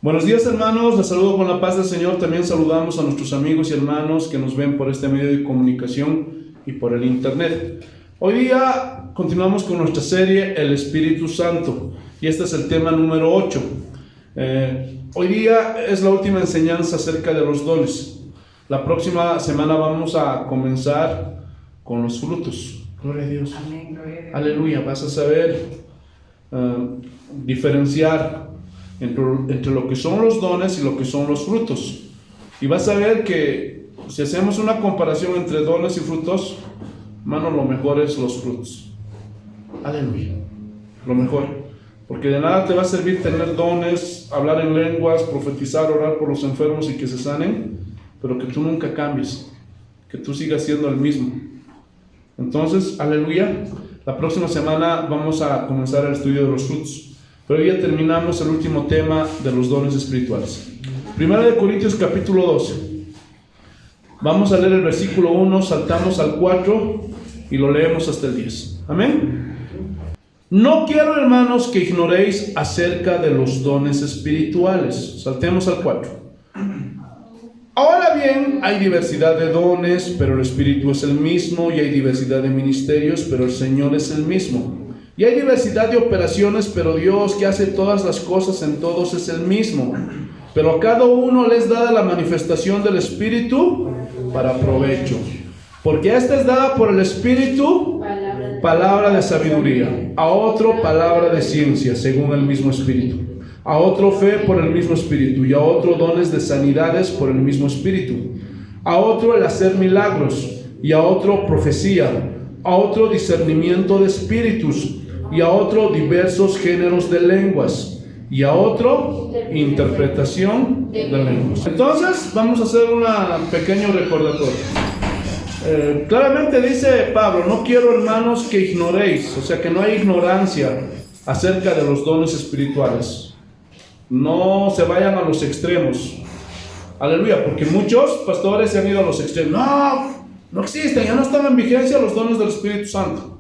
Buenos días, hermanos, les saludo con la paz del Señor. También saludamos a nuestros amigos y hermanos que nos ven por este medio de comunicación y por el internet. Hoy día continuamos con nuestra serie El Espíritu Santo y este es el tema número 8. Hoy día es la última enseñanza acerca de los dones. La próxima semana vamos a comenzar con los frutos. Gloria a Dios. Amén, gloria a Dios. Aleluya. Vas a saber diferenciar entre lo que son los dones y lo que son los frutos. Y vas a ver que si hacemos una comparación entre dones y frutos, hermano, lo mejor es los frutos. Aleluya. Lo mejor. Porque de nada te va a servir tener dones, hablar en lenguas, profetizar, orar por los enfermos y que se sanen, pero que tú nunca cambies, que tú sigas siendo el mismo. Entonces, aleluya. La próxima semana vamos a comenzar el estudio de los frutos. Pero hoy ya terminamos el último tema de los dones espirituales. Primera de Corintios capítulo 12. Vamos a leer el versículo 1, saltamos al 4 y lo leemos hasta el 10. Amén. No quiero, hermanos, que ignoréis acerca de los dones espirituales. Saltemos al 4. Ahora bien, hay diversidad de dones, pero el Espíritu es el mismo, y hay diversidad de ministerios, pero el Señor es el mismo. Y hay diversidad de operaciones, pero Dios, que hace todas las cosas en todos, es el mismo. Pero a cada uno les es dada la manifestación del Espíritu para provecho. Porque a esta es dada por el Espíritu palabra de sabiduría, a otro palabra de ciencia, según el mismo Espíritu, a otro fe por el mismo Espíritu, y a otro dones de sanidades por el mismo Espíritu, a otro el hacer milagros, y a otro profecía, a otro discernimiento de espíritus, y a otro diversos géneros de lenguas, y a otro interpretación de lenguas. Entonces vamos a hacer un pequeño recordatorio. Claramente dice Pablo: no quiero, hermanos, que ignoréis, o sea, que no hay ignorancia acerca de los dones espirituales. No se vayan a los extremos. Aleluya, porque muchos pastores se han ido a los extremos. No existen, ya no están en vigencia los dones del Espíritu Santo.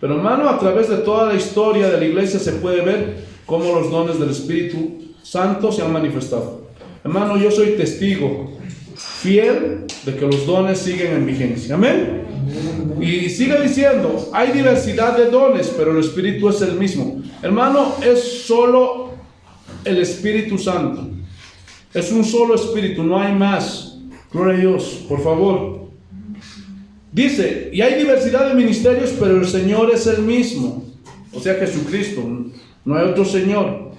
Pero, hermano, a través de toda la historia de la iglesia se puede ver cómo los dones del Espíritu Santo se han manifestado. Hermano, yo soy testigo fiel de que los dones siguen en vigencia. Amén. Y sigue diciendo: hay diversidad de dones, pero el Espíritu es el mismo. Hermano, es solo el Espíritu Santo. Es un solo Espíritu, no hay más. Gloria a Dios, por favor. Dice: y hay diversidad de ministerios, pero el Señor es el mismo. O sea, Jesucristo, no hay otro Señor.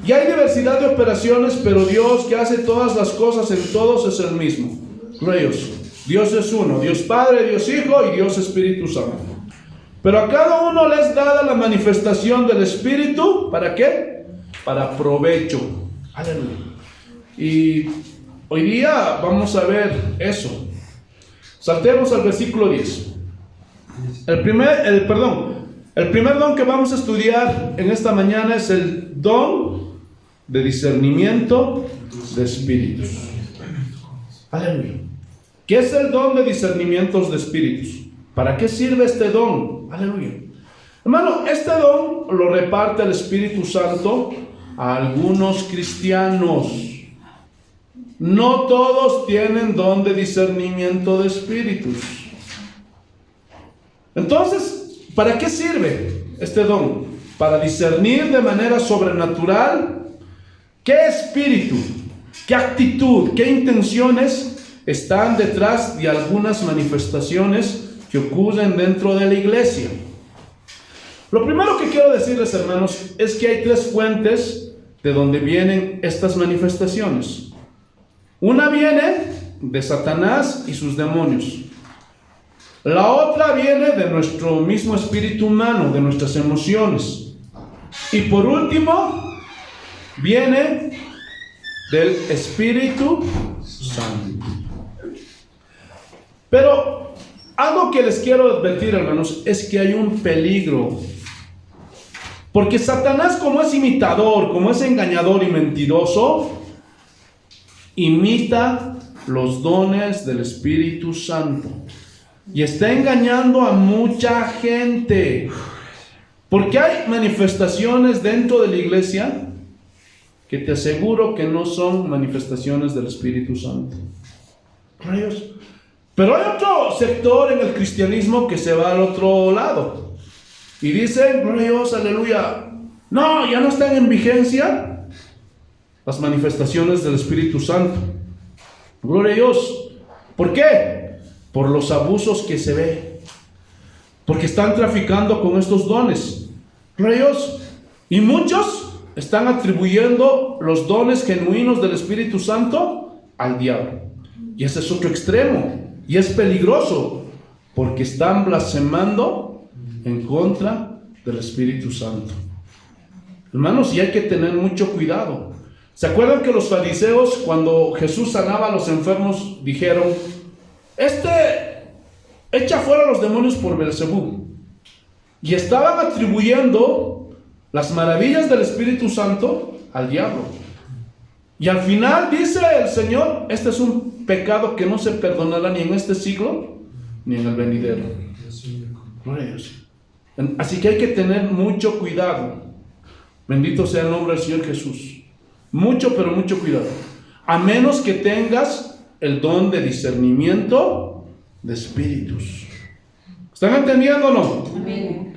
Y hay diversidad de operaciones, pero Dios, que hace todas las cosas en todos, es el mismo. Gloria a Dios. Dios es uno: Dios Padre, Dios Hijo y Dios Espíritu Santo. Pero a cada uno les es dada la manifestación del Espíritu. ¿Para qué? Para provecho. Aleluya. Y hoy día vamos a ver eso. Saltemos al versículo 10. El primer don que vamos a estudiar en esta mañana es el don de discernimiento de espíritus. Aleluya. ¿Qué es el don de discernimientos de espíritus? ¿Para qué sirve este don? Aleluya. Hermano, este don lo reparte el Espíritu Santo a algunos cristianos. No todos tienen don de discernimiento de espíritus. Entonces, ¿para qué sirve este don? Para discernir de manera sobrenatural qué espíritu, qué actitud, qué intenciones están detrás de algunas manifestaciones que ocurren dentro de la iglesia. Lo primero que quiero decirles, hermanos, es que hay tres fuentes de donde vienen estas manifestaciones. Una viene de Satanás y sus demonios. La otra viene de nuestro mismo espíritu humano, de nuestras emociones. Y por último, viene del Espíritu Santo. Pero algo que les quiero advertir, hermanos, es que hay un peligro. Porque Satanás, como es imitador, como es engañador y mentiroso, imita los dones del Espíritu Santo y está engañando a mucha gente, porque hay manifestaciones dentro de la iglesia que te aseguro que no son manifestaciones del Espíritu Santo. Gloria a Dios. Pero hay otro sector en el cristianismo que se va al otro lado y dicen, gloria a Dios, aleluya, no, ya no están en vigencia las manifestaciones del Espíritu Santo. Gloria a Dios. ¿Por qué? Por los abusos que se ve, porque están traficando con estos dones. Gloria a Dios. Y muchos están atribuyendo los dones genuinos del Espíritu Santo al diablo. Y ese es otro extremo. Y es peligroso, porque están blasfemando en contra del Espíritu Santo. Hermanos, y hay que tener mucho cuidado. ¿Se acuerdan que los fariseos, cuando Jesús sanaba a los enfermos, dijeron, echa fuera a los demonios por Beelzebú? Y estaban atribuyendo las maravillas del Espíritu Santo al diablo. Y al final dice el Señor, este es un pecado que no se perdonará ni en este siglo, ni en el venidero. Gloria a Dios. Así que hay que tener mucho cuidado. Bendito sea el nombre del Señor Jesús. Mucho, pero mucho cuidado. A menos que tengas el don de discernimiento de espíritus. ¿Están entendiendo o no? Amén.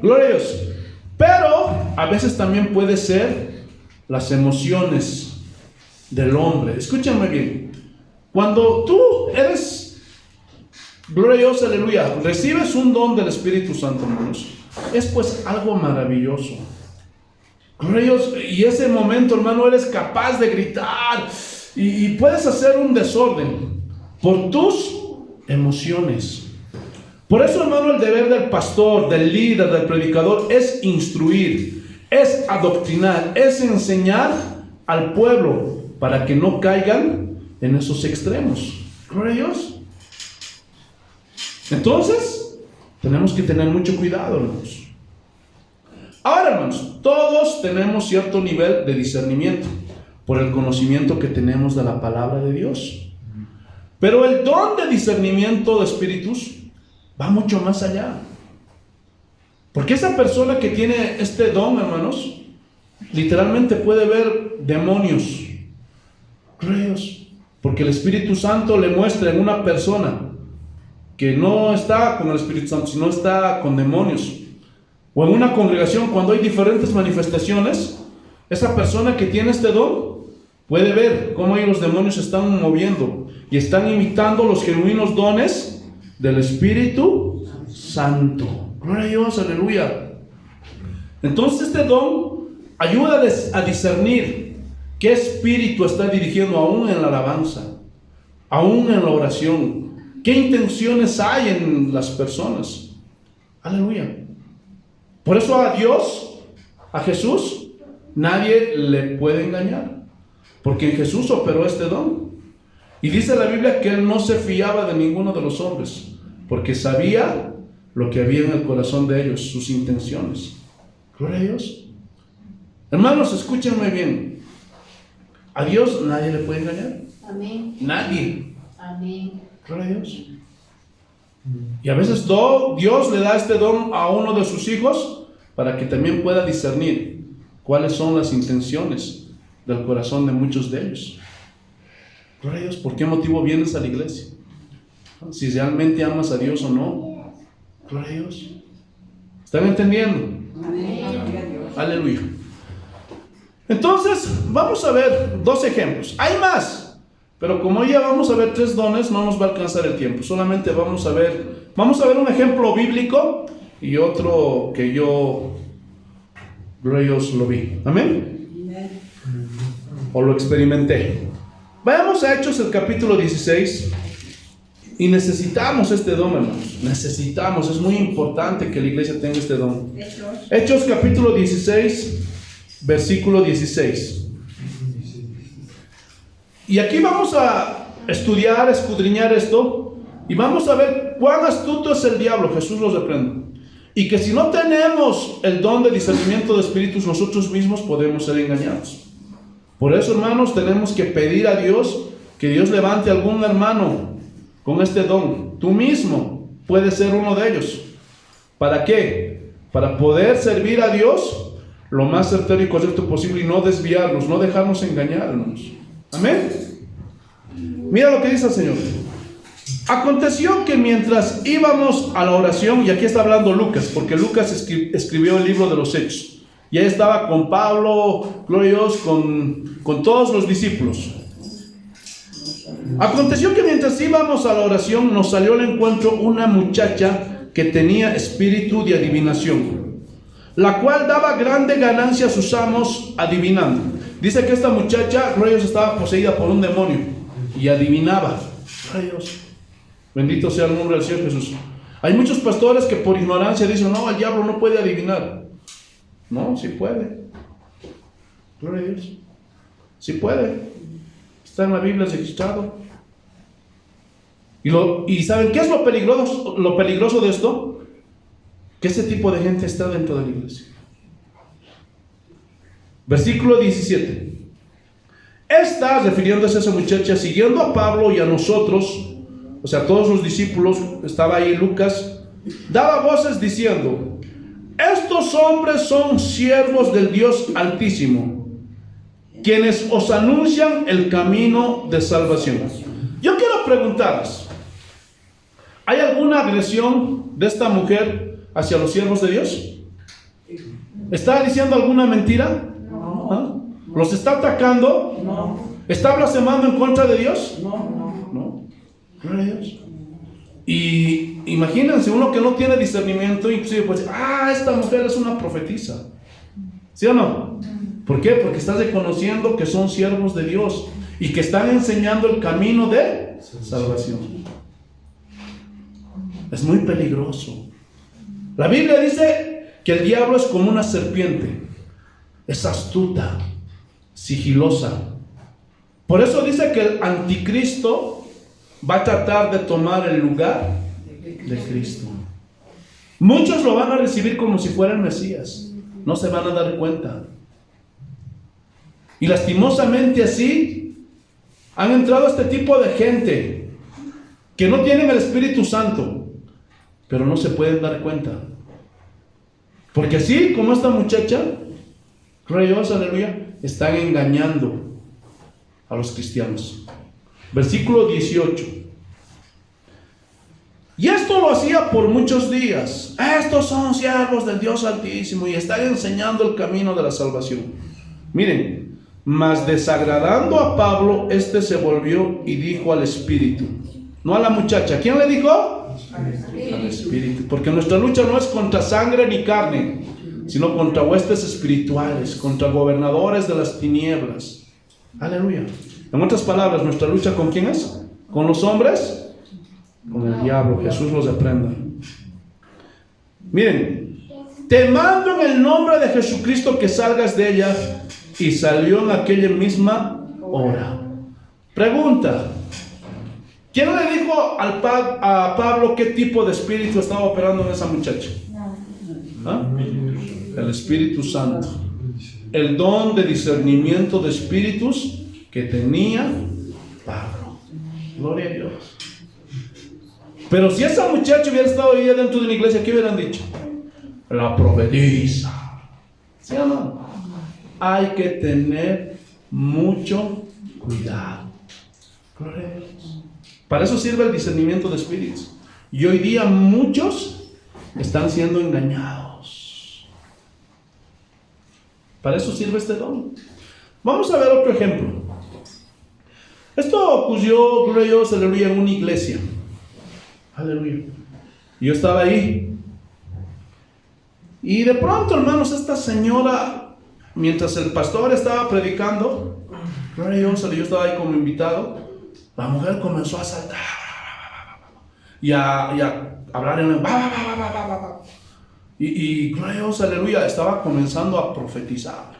Gloria a Dios. Pero a veces también puede ser las emociones del hombre. Escúchame bien. Cuando tú eres, gloria a Dios, aleluya, recibes un don del Espíritu Santo, hermanos, es pues algo maravilloso. Gloria a Dios. Y ese momento, hermano, eres capaz de gritar y puedes hacer un desorden por tus emociones. Por eso, hermano, el deber del pastor, del líder, del predicador es instruir, es adoctrinar, es enseñar al pueblo para que no caigan en esos extremos. Gloria a Dios. Entonces, tenemos que tener mucho cuidado, hermanos. Ahora, hermanos, todos tenemos cierto nivel de discernimiento por el conocimiento que tenemos de la palabra de Dios. Pero el don de discernimiento de espíritus va mucho más allá. Porque esa persona que tiene este don, hermanos, literalmente puede ver demonios. Gloria a Dios. Porque el Espíritu Santo le muestra en una persona que no está con el Espíritu Santo, sino está con demonios. O en una congregación, cuando hay diferentes manifestaciones, esa persona que tiene este don puede ver cómo ahí los demonios se están moviendo y están imitando los genuinos dones del Espíritu Santo. Gloria a Dios, aleluya. Entonces este don ayuda a discernir qué espíritu está dirigiendo aún en la alabanza, aún en la oración, qué intenciones hay en las personas. Aleluya. Por eso a Dios, a Jesús, nadie le puede engañar, porque en Jesús operó este don. Y dice la Biblia que Él no se fiaba de ninguno de los hombres, porque sabía lo que había en el corazón de ellos, sus intenciones. Gloria a Dios. Hermanos, escúchenme bien. A Dios nadie le puede engañar. Amén. Nadie. Amén. Gloria a Dios. Y a veces Dios le da este don a uno de sus hijos para que también pueda discernir cuáles son las intenciones del corazón de muchos de ellos. Gloria a Dios. ¿Por qué motivo vienes a la iglesia? Si realmente amas a Dios o no. Gloria a Dios. ¿Están entendiendo? Amén. Aleluya. Entonces, vamos a ver dos ejemplos. Hay más. Pero como ya vamos a ver 3 dones, no nos va a alcanzar el tiempo. Solamente vamos a ver un ejemplo bíblico y otro que yo, gloria a Dios, lo vi. ¿Amén? O lo experimenté. Vayamos a Hechos, el capítulo 16. Y necesitamos este don, hermanos. Necesitamos, es muy importante que la iglesia tenga este don. Hechos, capítulo 16, versículo 16. Y aquí vamos a estudiar, escudriñar esto, y vamos a ver cuán astuto es el diablo. Jesús los reprende. Y que si no tenemos el don de discernimiento de espíritus, nosotros mismos podemos ser engañados. Por eso, hermanos, tenemos que pedir a Dios que Dios levante algún hermano con este don. Tú mismo puedes ser uno de ellos. ¿Para qué? Para poder servir a Dios lo más certero y correcto posible y no desviarnos, no dejarnos engañarnos. Amén. Mira lo que dice el Señor. Aconteció que mientras íbamos a la oración, y aquí está hablando Lucas, porque Lucas escribió el libro de los Hechos, y ahí estaba con Pablo, gloria a Dios, con todos los discípulos. Aconteció que mientras íbamos a la oración, nos salió al encuentro una muchacha que tenía espíritu de adivinación, la cual daba grande ganancia a sus amos adivinando. Dice que esta muchacha, gloria a Dios, estaba poseída por un demonio y adivinaba. Gloria a Dios. Bendito sea el nombre del Señor Jesús. Hay muchos pastores que por ignorancia dicen, no, el diablo no puede adivinar. No, sí puede. Gloria a Dios. Sí puede. Está en la Biblia registrado. Y ¿saben qué es lo peligroso de esto? Que ese tipo de gente está dentro de la iglesia. Versículo 17. Esta, refiriéndose a esa muchacha, siguiendo a Pablo y a nosotros, o sea, todos los discípulos, estaba ahí Lucas, daba voces diciendo, estos hombres son siervos del Dios Altísimo, quienes os anuncian el camino de salvación. Yo quiero preguntarles, ¿hay alguna agresión de esta mujer hacia los siervos de Dios? ¿Está diciendo alguna mentira? ¿Ah? ¿Los está atacando? No. ¿Está blasfemando en contra de Dios? No. Gloria a Dios. Y imagínense, uno que no tiene discernimiento, inclusive puede decir, esta mujer es una profetisa. ¿Sí o no? ¿Por qué? Porque está reconociendo que son siervos de Dios y que están enseñando el camino de salvación. Es muy peligroso. La Biblia dice que el diablo es como una serpiente. Es astuta, sigilosa. Por eso dice que el anticristo va a tratar de tomar el lugar de Cristo. Muchos lo van a recibir como si fuera el Mesías. No se van a dar cuenta. Y lastimosamente así han entrado este tipo de gente que no tienen el Espíritu Santo, pero no se pueden dar cuenta. Porque así como esta muchacha, gloria a Dios, aleluya, están engañando a los cristianos. Versículo 18. Y esto lo hacía por muchos días. Estos son siervos del Dios Altísimo y están enseñando el camino de la salvación. Miren, mas desagradando a Pablo, este se volvió y dijo al Espíritu, no a la muchacha. ¿Quién le dijo? Al Espíritu. Porque nuestra lucha no es contra sangre ni carne, sino contra huestes espirituales, contra gobernadores de las tinieblas. Aleluya. En otras palabras, nuestra lucha ¿con quién es? ¿Con los hombres? Con el diablo. Jesús los reprenda. Miren, te mando en el nombre de Jesucristo que salgas de ella. Y salió en aquella misma hora. Pregunta: ¿quién le dijo a Pablo qué tipo de espíritu estaba operando en esa muchacha? ¿Ah? El Espíritu Santo. El don de discernimiento de espíritus que tenía Pablo. Gloria a Dios. Pero si esa muchacha hubiera estado ahí dentro de una iglesia, ¿qué hubieran dicho? La profetiza. ¿Sí o no? Hay que tener mucho cuidado. Gloria a Dios. Para eso sirve el discernimiento de espíritus. Y hoy día muchos están siendo engañados. Para eso sirve este don. Vamos a ver otro ejemplo. Esto ocurrió, gloria a Dios, aleluya, en una iglesia. Aleluya. Yo estaba ahí. Y de pronto, hermanos, esta señora, mientras el pastor estaba predicando, gloria a Dios, yo estaba ahí como invitado, la mujer comenzó a saltar y a hablar en el y gloria a Dios, aleluya, estaba comenzando a profetizar.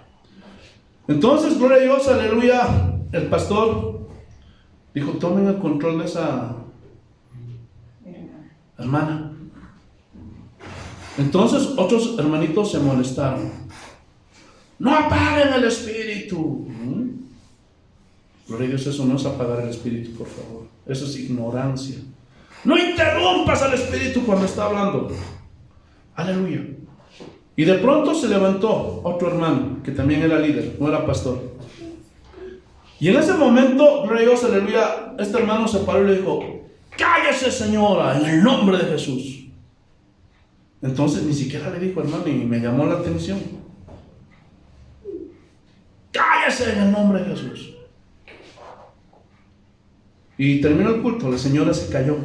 Entonces, gloria a Dios, aleluya, el pastor dijo: tomen el control de esa hermana. Entonces otros hermanitos se molestaron. No apaguen el espíritu. Gloria a Dios, eso no es apagar el espíritu, por favor. Eso es ignorancia. No interrumpas al espíritu cuando está hablando. Aleluya. Y de pronto se levantó otro hermano, que también era líder, no era pastor. Y en ese momento, gloria a Dios, aleluya, este hermano se paró y le dijo: cállese, señora, en el nombre de Jesús. Entonces ni siquiera le dijo, hermano, y me llamó la atención: cállese en el nombre de Jesús. Y terminó el culto, la señora se cayó,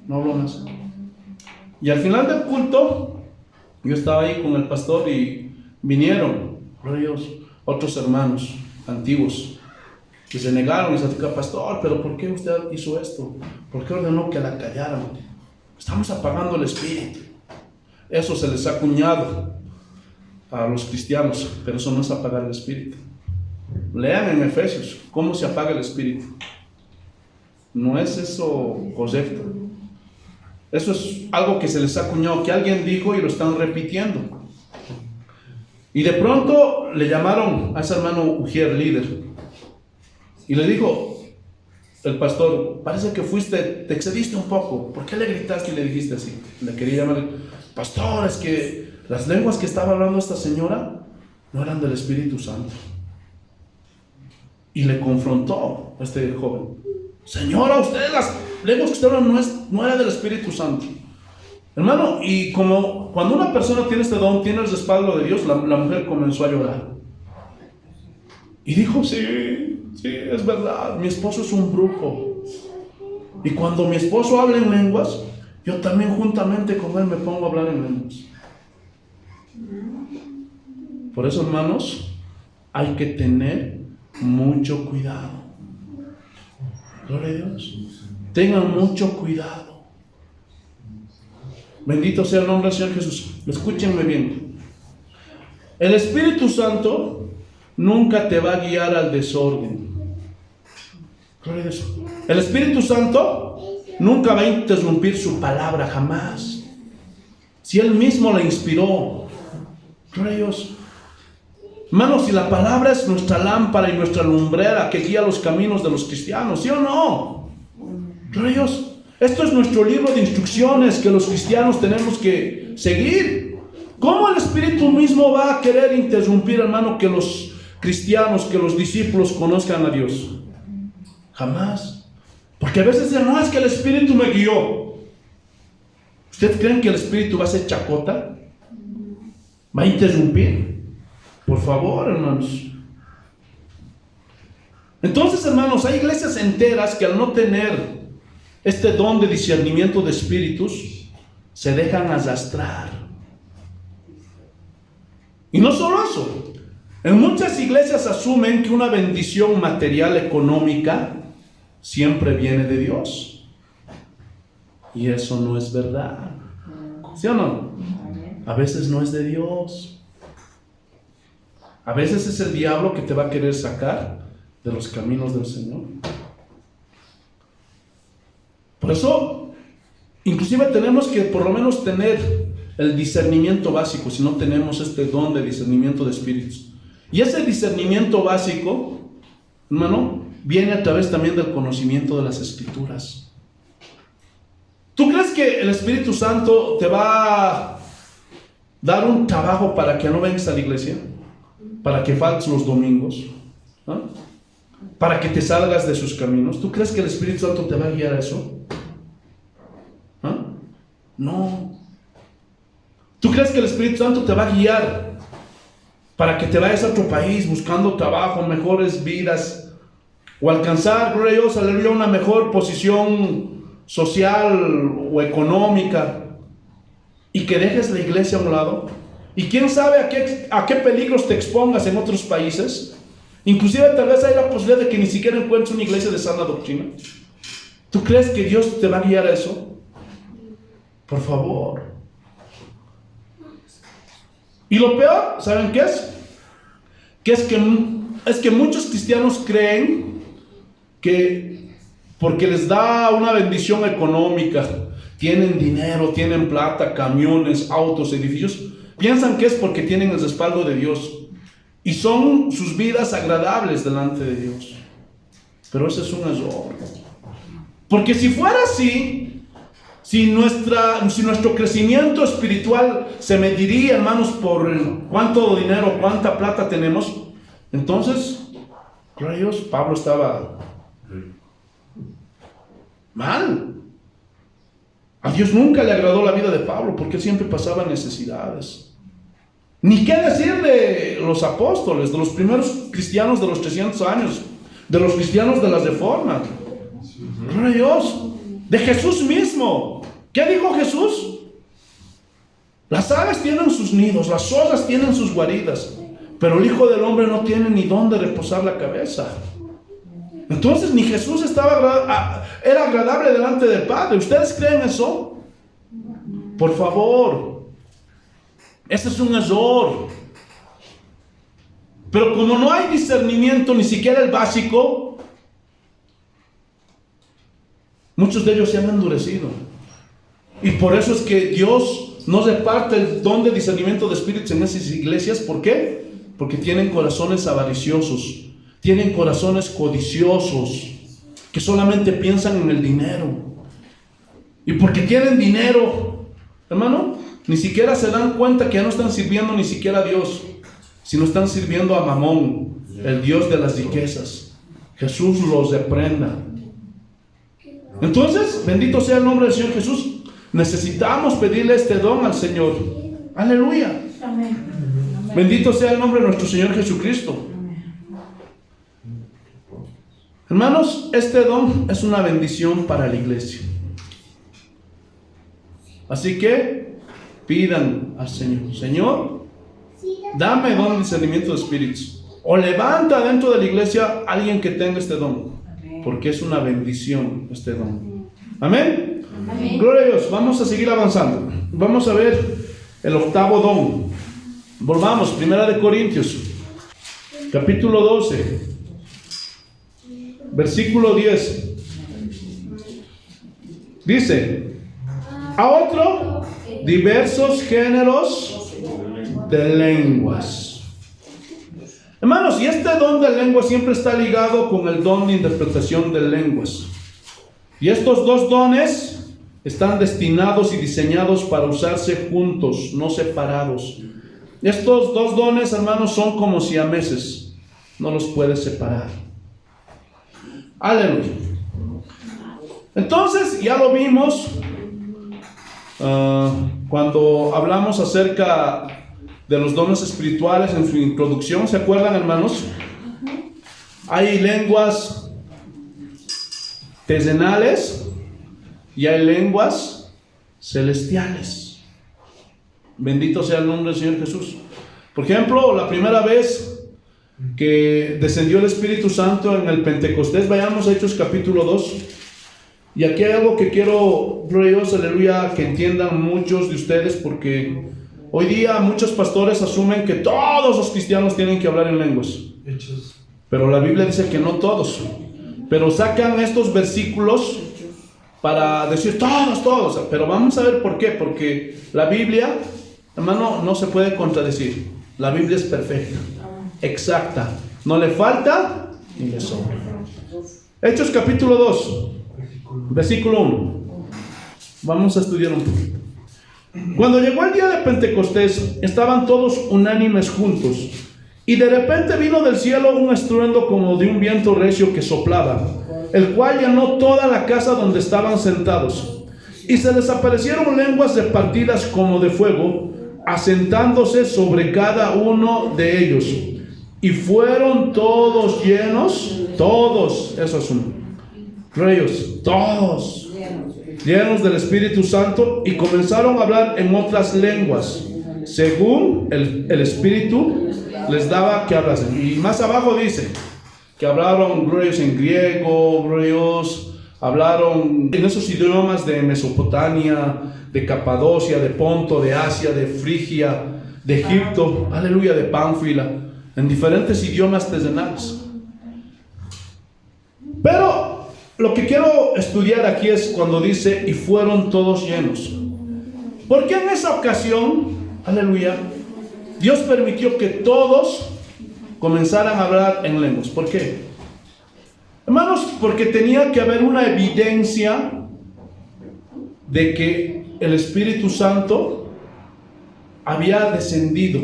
no habló más. Y al final del culto, yo estaba ahí con el pastor y vinieron, gloria a Dios, otros hermanos antiguos que se negaron y se dijeron: pastor, pero ¿por qué usted hizo esto? ¿Por qué ordenó que la callaran? Estamos apagando el espíritu. Eso se les ha acuñado a los cristianos, pero eso no es apagar el espíritu. Lean en Efesios cómo se apaga el espíritu. No es eso correcto. Eso es algo que se les ha acuñado, que alguien dijo y lo están repitiendo. Y de pronto le llamaron a ese hermano Ujier, líder, y le dijo el pastor: parece que te excediste un poco. ¿Por qué le gritaste y le dijiste así? Le quería llamar: pastor, es que las lenguas que estaba hablando esta señora no eran del Espíritu Santo. Y le confrontó a este joven: señora, usted las lenguas que usted habla no era del Espíritu Santo. Hermano, y como cuando una persona tiene este don, tiene el respaldo de Dios, la mujer comenzó a llorar. Y dijo: sí, es verdad, mi esposo es un brujo. Y cuando mi esposo habla en lenguas, yo también juntamente con él me pongo a hablar en lenguas. Por eso, hermanos, hay que tener mucho cuidado. Gloria a Dios. Tengan mucho cuidado. Bendito sea el nombre del Señor Jesús. Escúchenme bien. El Espíritu Santo nunca te va a guiar al desorden. Gloria a Dios. El Espíritu Santo nunca va a interrumpir su palabra, jamás. Si Él mismo la inspiró. Gloria a Dios. Hermanos, si la palabra es nuestra lámpara y nuestra lumbrera que guía los caminos de los cristianos, ¿sí o no? Gloria a Dios. Esto es nuestro libro de instrucciones que los cristianos tenemos que seguir. ¿Cómo el Espíritu mismo va a querer interrumpir, hermano, que los cristianos, que los discípulos conozcan a Dios? Jamás. Porque a veces dicen: no, es que el Espíritu me guió. ¿Ustedes creen que el Espíritu va a ser chacota? ¿Va a interrumpir? Por favor, hermanos. Entonces, hermanos, hay iglesias enteras que al no tener este don de discernimiento de espíritus, se dejan arrastrar. Y no solo eso, en muchas iglesias asumen que una bendición material económica siempre viene de Dios. Y eso no es verdad. ¿Sí o no? A veces no es de Dios. A veces es el diablo que te va a querer sacar de los caminos del Señor. Por eso, inclusive tenemos que por lo menos tener el discernimiento básico, si no tenemos este don de discernimiento de espíritus. Y ese discernimiento básico, hermano, viene a través también del conocimiento de las Escrituras. ¿Tú crees que el Espíritu Santo te va a dar un trabajo para que no vengas a la iglesia? ¿Para que faltes los domingos? ¿Ah? ¿Para que te salgas de sus caminos? ¿Tú crees que el Espíritu Santo te va a guiar a eso? ¿Ah? No. ¿Tú crees que el Espíritu Santo te va a guiar para que te vayas a otro país buscando trabajo, mejores vidas, o alcanzar, gloria a Dios, aleluya, una mejor posición social o económica, y que dejes la iglesia a un lado? Y quién sabe a qué peligros te expongas en otros países. Inclusive tal vez hay la posibilidad de que ni siquiera encuentres una iglesia de sana doctrina. ¿Tú crees que Dios te va a guiar a eso? Por favor. Y lo peor, ¿saben qué es? Es que muchos cristianos creen que porque les da una bendición económica, tienen dinero, tienen plata, camiones, autos, edificios, piensan que es porque tienen el respaldo de Dios y son sus vidas agradables delante de Dios. Pero ese es un error. Porque si fuera así, Si nuestro crecimiento espiritual se mediría, hermanos, por cuánto dinero, cuánta plata tenemos, entonces, gloria a Dios, Pablo estaba mal. A Dios nunca le agradó la vida de Pablo porque él siempre pasaba necesidades. Ni qué decir de los apóstoles, de los primeros cristianos de los 300 años, de los cristianos de la Reforma. Gloria a Dios. De Jesús mismo. ¿Qué dijo Jesús? Las aves tienen sus nidos, las zorras tienen sus guaridas, pero el Hijo del Hombre no tiene ni dónde reposar la cabeza. Entonces ni Jesús era agradable delante del Padre. ¿Ustedes creen eso? Por favor. Ese es un error. Pero como no hay discernimiento, ni siquiera el básico, muchos de ellos se han endurecido. Y por eso es que Dios no reparte el don de discernimiento de espíritus en esas iglesias. ¿Por qué? Porque tienen corazones avariciosos, tienen corazones codiciosos, que solamente piensan en el dinero. Y porque tienen dinero, hermano, ni siquiera se dan cuenta que ya no están sirviendo ni siquiera a Dios, sino están sirviendo a Mamón, el Dios de las riquezas. Jesús los reprenda. Entonces, bendito sea el nombre del Señor Jesús. Necesitamos pedirle este don al Señor. Aleluya. Amén. Bendito sea el nombre de nuestro Señor Jesucristo. Hermanos, este don es una bendición para la iglesia. Así que pidan al Señor: Señor, dame don de discernimiento de espíritus. O levanta dentro de la iglesia a alguien que tenga este don, porque es una bendición este don. Amén. Amén. Gloria a Dios. Vamos a seguir avanzando. Vamos a ver el octavo don. Volvamos, 1 Corintios, capítulo 12, versículo 10. Dice: a otro, diversos géneros de lenguas. Hermanos, y este don de lenguas siempre está ligado con el don de interpretación de lenguas. Y estos dos dones están destinados y diseñados para usarse juntos, no separados. Estos dos dones, hermanos, son como siameses, no los puedes separar. Aleluya. Entonces, ya lo vimos cuando hablamos acerca de los dones espirituales en su introducción. ¿Se acuerdan, hermanos? Hay lenguas terrenales y hay lenguas celestiales. Bendito sea el nombre del Señor Jesús. Por ejemplo, la primera vez que descendió el Espíritu Santo en el Pentecostés, vayamos a Hechos capítulo 2. Y aquí hay algo que quiero, gloria a Dios, aleluya, que entiendan muchos de ustedes, porque hoy día muchos pastores asumen que todos los cristianos tienen que hablar en lenguas. Pero la Biblia dice que no todos. Pero sacan estos versículos para decir todos. Pero vamos a ver por qué. Porque la Biblia, hermano, no se puede contradecir. La Biblia es perfecta, exacta, no le falta ni le sobra. Hechos capítulo 2, versículo 1. Vamos a estudiar un poquito. Cuando llegó el día de Pentecostés, estaban todos unánimes juntos, y de repente vino del cielo un estruendo como de un viento recio que soplaba, el cual llenó toda la casa donde estaban sentados. Y se les aparecieron lenguas repartidas como de fuego, asentándose sobre cada uno de ellos. Y fueron todos llenos, todos, esos son reyes, todos llenos del Espíritu Santo, y comenzaron a hablar en otras lenguas, según el Espíritu les daba que hablasen. Y más abajo dice que hablaron glorios en griego, glorios, hablaron en esos idiomas de Mesopotamia, de Capadocia, de Ponto, de Asia, de Frigia, de Egipto, aleluya, de Pánfila, en diferentes idiomas terrenales. Pero lo que quiero estudiar aquí es cuando dice: y fueron todos llenos. ¿Por qué en esa ocasión, aleluya, Dios permitió que todos comenzaran a hablar en lenguas? ¿Por qué? Hermanos, porque tenía que haber una evidencia de que el Espíritu Santo había descendido,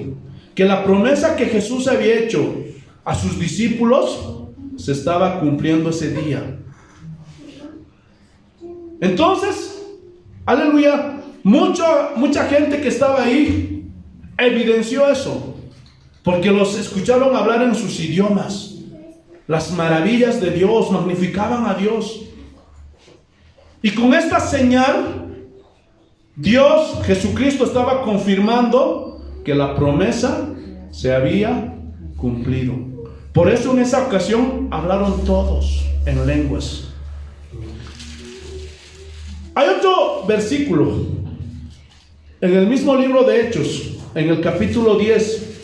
que la promesa que Jesús había hecho a sus discípulos se estaba cumpliendo ese día. Entonces, aleluya, mucha gente que estaba ahí evidenció eso, porque los escucharon hablar en sus idiomas, las maravillas de Dios, magnificaban a Dios. Y con esta señal, Dios, Jesucristo, estaba confirmando que la promesa se había cumplido. Por eso en esa ocasión hablaron todos en lenguas. Hay otro versículo en el mismo libro de Hechos, en el capítulo 10.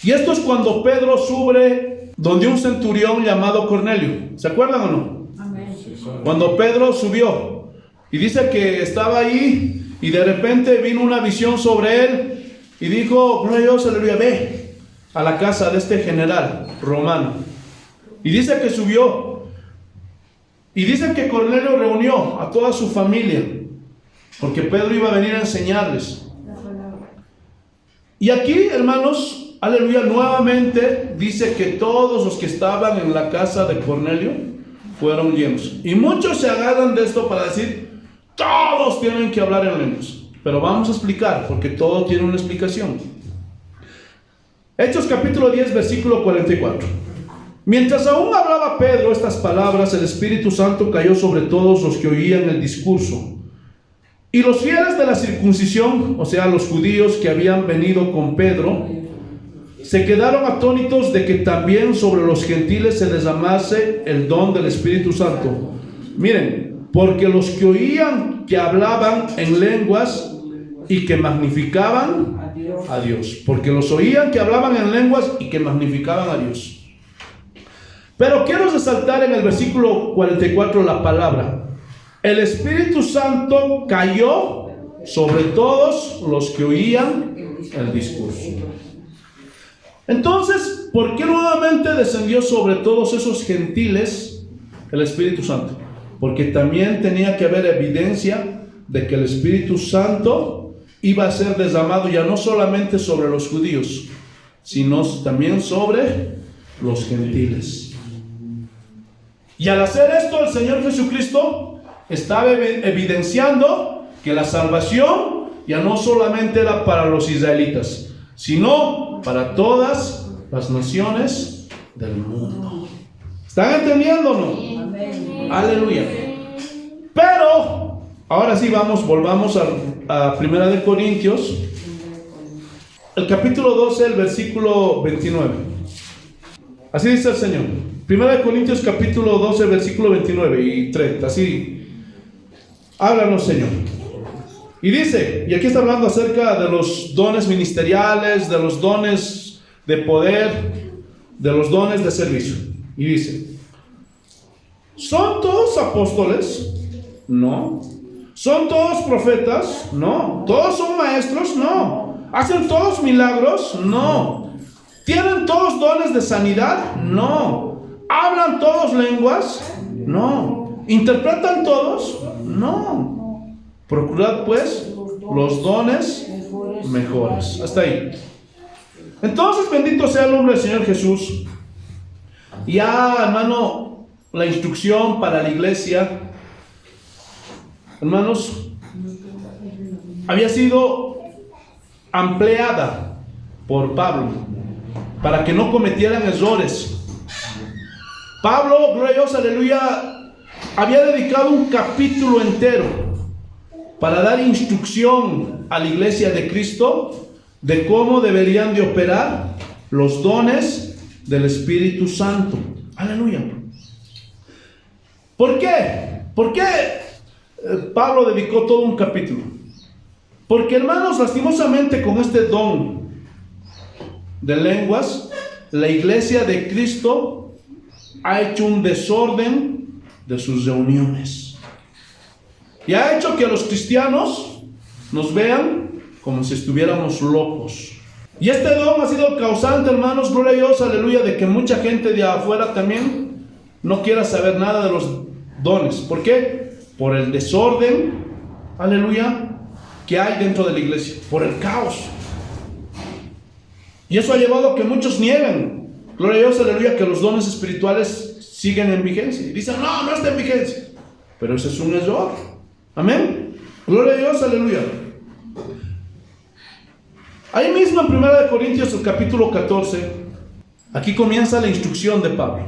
Y esto es cuando Pedro sube donde un centurión llamado Cornelio. ¿Se acuerdan o no? Amén. Cuando Pedro subió y dice que estaba ahí y de repente vino una visión sobre él y dijo: gloria a Dios, aleluya, ve a la casa de este general romano. Y dice que subió. Y dice que Cornelio reunió a toda su familia, porque Pedro iba a venir a enseñarles. Y aquí, hermanos, aleluya, nuevamente dice que todos los que estaban en la casa de Cornelio fueron llenos. Y muchos se agarran de esto para decir: todos tienen que hablar en lenguas. Pero vamos a explicar, porque todo tiene una explicación. Hechos capítulo 10, versículo 44. Mientras aún hablaba Pedro estas palabras, el Espíritu Santo cayó sobre todos los que oían el discurso. Y los fieles de la circuncisión, o sea, los judíos que habían venido con Pedro, se quedaron atónitos de que también sobre los gentiles se derramase el don del Espíritu Santo. Miren, porque los que oían que hablaban en lenguas y que magnificaban a Dios. Porque los oían que hablaban en lenguas y que magnificaban a Dios. Pero quiero resaltar en el versículo 44 la palabra: el Espíritu Santo cayó sobre todos los que oían el discurso. Entonces, ¿por qué nuevamente descendió sobre todos esos gentiles el Espíritu Santo? Porque también tenía que haber evidencia de que el Espíritu Santo iba a ser derramado ya no solamente sobre los judíos, sino también sobre los gentiles. Y al hacer esto, el Señor Jesucristo estaba evidenciando que la salvación ya no solamente era para los israelitas, sino para todas las naciones del mundo. ¿Están entendiendo o no? Amén. Aleluya. Pero, ahora sí volvamos a 1 Corintios, el capítulo 12, el versículo 29. Así dice el Señor. 1 Corintios capítulo 12, versículo 29 y 30. Así, háblanos, Señor. Y dice, y aquí está hablando acerca de los dones ministeriales, de los dones de poder, de los dones de servicio. Y dice: ¿son todos apóstoles? No. ¿Son todos profetas? No. ¿Todos son maestros? No. ¿Hacen todos milagros? No. ¿Tienen todos dones de sanidad? No. ¿Hablan todos lenguas? No. ¿Interpretan todos? No. Procurad pues los dones mejores. Hasta ahí. Entonces, bendito sea el nombre del Señor Jesús. Ya, hermano, la instrucción para la iglesia, hermanos, había sido ampliada por Pablo para que no cometieran errores. Pablo, gloria a Dios, aleluya, había dedicado un capítulo entero para dar instrucción a la iglesia de Cristo de cómo deberían de operar los dones del Espíritu Santo. Aleluya. ¿Por qué? ¿Por qué Pablo dedicó todo un capítulo? Porque, hermanos, lastimosamente con este don de lenguas, la iglesia de Cristo ha hecho un desorden de sus reuniones. Y ha hecho que los cristianos nos vean como si estuviéramos locos. Y este don ha sido causante, hermanos, gloria a Dios, aleluya, de que mucha gente de afuera también no quiera saber nada de los dones. ¿Por qué? Por el desorden aleluya, que hay dentro de la iglesia, por el caos. Y eso ha llevado a que muchos niegan, gloria a Dios, aleluya, que los dones espirituales siguen en vigencia. Y dicen, no, no está en vigencia. Pero ese es un error. Amén. Gloria a Dios, aleluya. Ahí mismo en 1 Corintios, el capítulo 14, aquí comienza la instrucción de Pablo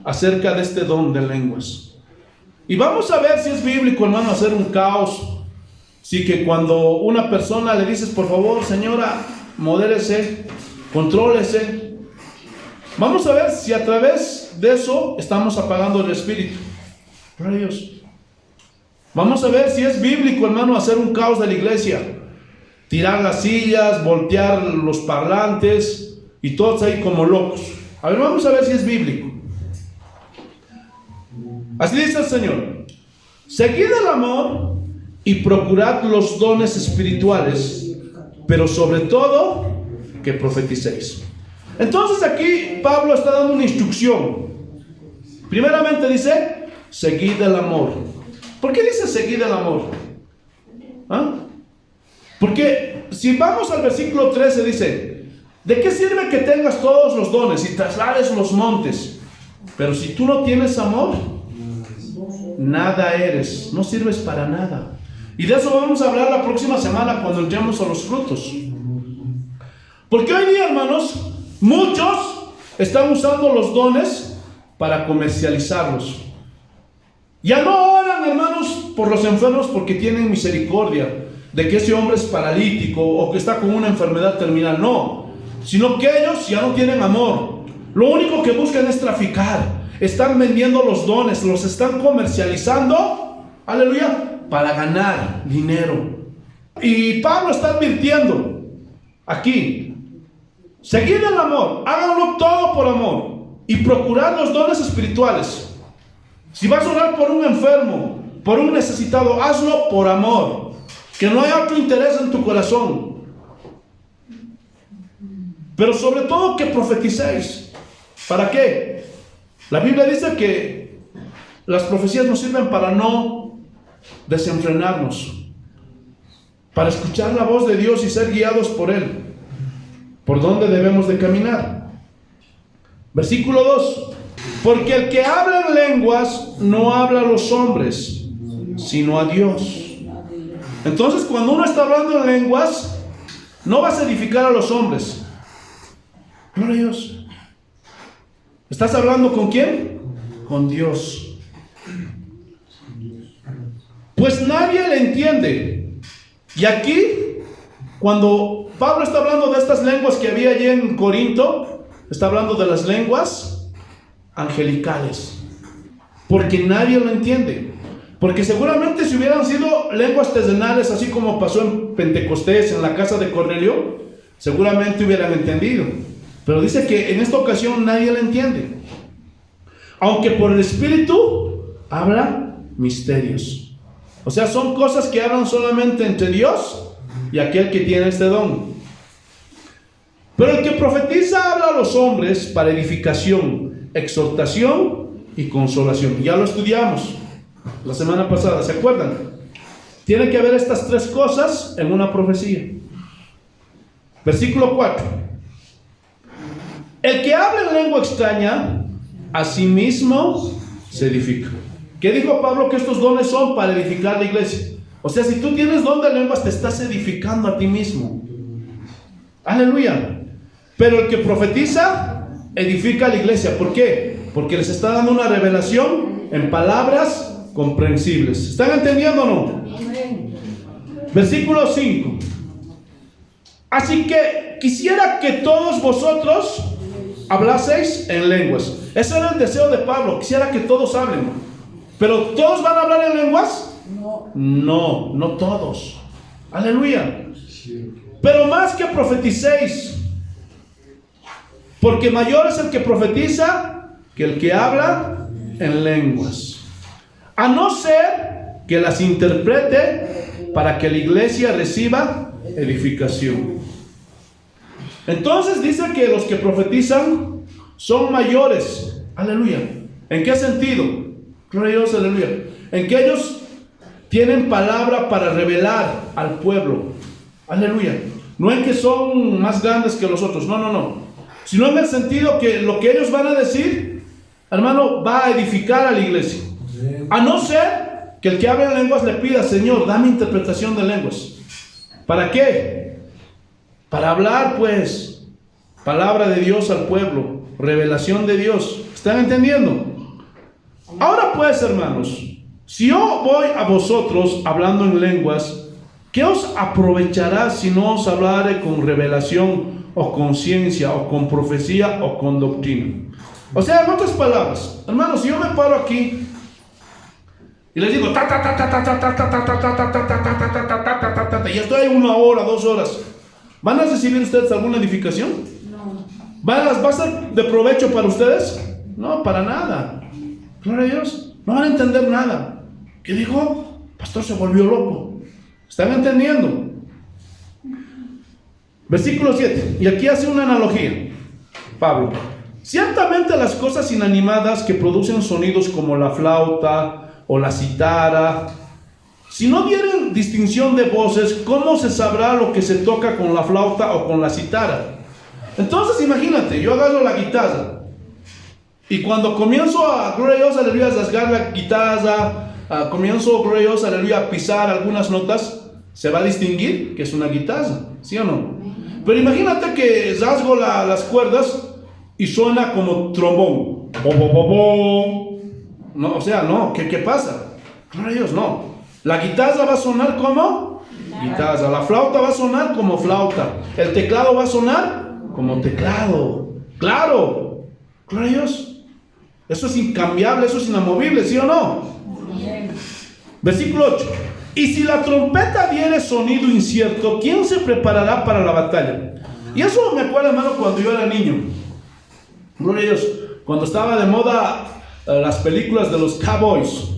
acerca de este don de lenguas. Y vamos a ver si es bíblico, hermano, hacer un caos. Sí, que cuando una persona le dices, por favor, señora, modérese, contrólese. Vamos a ver si a través de eso estamos apagando el espíritu. Gloria a Dios. Vamos a ver si es bíblico, hermano, hacer un caos de la iglesia. Tirar las sillas, voltear los parlantes y todos ahí como locos. A ver, vamos a ver si es bíblico. Así dice el Señor: seguid el amor y procurad los dones espirituales, pero sobre todo que profeticéis. Entonces aquí Pablo está dando una instrucción. Primeramente dice, seguid el amor. ¿Por qué dice seguid el amor? ¿Ah? Porque si vamos al versículo 13 dice, ¿de qué sirve que tengas todos los dones y traslades los montes? Pero si tú no tienes amor, nada eres, no sirves para nada. Y de eso vamos a hablar la próxima semana cuando entremos a los frutos. Porque hoy día, hermanos, muchos están usando los dones para comercializarlos. Ya no oran, hermanos, por los enfermos porque tienen misericordia de que ese hombre es paralítico o que está con una enfermedad terminal, no, sino que ellos ya no tienen amor. Lo único que buscan es traficar. Están vendiendo los dones, los están comercializando, aleluya, para ganar dinero. Y Pablo está advirtiendo aquí, seguid el amor, háganlo todo por amor y procurad los dones espirituales. Si vas a orar por un enfermo, por un necesitado, hazlo por amor, que no haya otro interés en tu corazón. Pero sobre todo que profeticéis. ¿Para qué? La Biblia dice que las profecías nos sirven para no desenfrenarnos, para escuchar la voz de Dios y ser guiados por Él, por dónde debemos de caminar. Versículo 2. Porque el que habla en lenguas no habla a los hombres, sino a Dios. Entonces, cuando uno está hablando en lenguas, no vas a edificar a los hombres. Gloria a Dios. ¿Estás hablando con quién? Con Dios. Pues nadie le entiende. Y aquí, cuando Pablo está hablando de estas lenguas que había allí en Corinto, está hablando de las lenguas angelicales, porque nadie lo entiende. Porque seguramente si hubieran sido lenguas terrenales, así como pasó en Pentecostés, en la casa de Cornelio, seguramente hubieran entendido. Pero dice que en esta ocasión nadie le entiende, aunque por el Espíritu habla misterios. O sea, son cosas que hablan solamente entre Dios y aquel que tiene este don. Pero el que profetiza habla a los hombres para edificación, exhortación y consolación. Ya lo estudiamos la semana pasada, ¿se acuerdan? Tiene que haber estas tres cosas en una profecía. Versículo 4. El que habla en lengua extraña, a sí mismo se edifica. ¿Qué dijo Pablo? Que estos dones son para edificar la iglesia. O sea, si tú tienes don de lenguas, te estás edificando a ti mismo. Aleluya. Pero el que profetiza, edifica a la iglesia. ¿Por qué? Porque les está dando una revelación en palabras comprensibles. ¿Están entendiendo o no? Versículo 5. Así que quisiera que todos vosotros hablaseis en lenguas. Ese era el deseo de Pablo. Quisiera que todos hablen. ¿Pero todos van a hablar en lenguas? No, no todos. Aleluya. Pero más que profeticéis, porque mayor es el que profetiza que el que habla en lenguas, a no ser que las interprete para que la iglesia reciba edificación. Entonces dice que los que profetizan son mayores. Aleluya. ¿En qué sentido? Gloria a Dios, aleluya. En que ellos tienen palabra para revelar al pueblo. Aleluya. No es que son más grandes que los otros, no. Sino en el sentido que lo que ellos van a decir, hermano, va a edificar a la iglesia. A no ser que el que habla en lenguas le pida: Señor, dame interpretación de lenguas. ¿Para qué? Para hablar, pues, palabra de Dios al pueblo, revelación de Dios. ¿Están entendiendo? Ahora pues, hermanos, si yo voy a vosotros hablando en lenguas, ¿qué os aprovechará si no os hablare con revelación o con ciencia o con profecía o con doctrina? O sea, en otras palabras, hermanos, si yo me paro aquí y les digo y estoy 1 hora, 2 horas, ¿van a recibir ustedes alguna edificación? No. ¿Va a ser de provecho para ustedes? No, para nada. Gloria a Dios. No van a entender nada. ¿Qué dijo? Pastor se volvió loco. ¿Están entendiendo? Versículo 7. Y aquí hace una analogía Pablo. Ciertamente las cosas inanimadas que producen sonidos como la flauta o la citara, si no dieren distinción de voces, ¿cómo se sabrá lo que se toca con la flauta o con la citara? Entonces imagínate, yo agarro la guitarra y cuando comienzo a, gloria a Dios, aleluya, a rasgar la guitarra, comienzo, gloria a Dios, aleluya, a pisar algunas notas, se va a distinguir que es una guitarra, ¿sí o no? Pero imagínate que rasgo las cuerdas y suena como trombón. No, o sea, no, ¿qué pasa? Gloria a Dios, no. La guitarra va a sonar como guitarra, la flauta va a sonar como flauta, el teclado va a sonar como teclado. Claro, gloria a Dios. Eso es incambiable, eso es inamovible, ¿sí o no? Versículo 8. Y si la trompeta diere sonido incierto, ¿quién se preparará para la batalla? Y eso me acuerdo, hermano, cuando yo era niño. Gloria a Dios. Cuando estaba de moda las películas de los cowboys,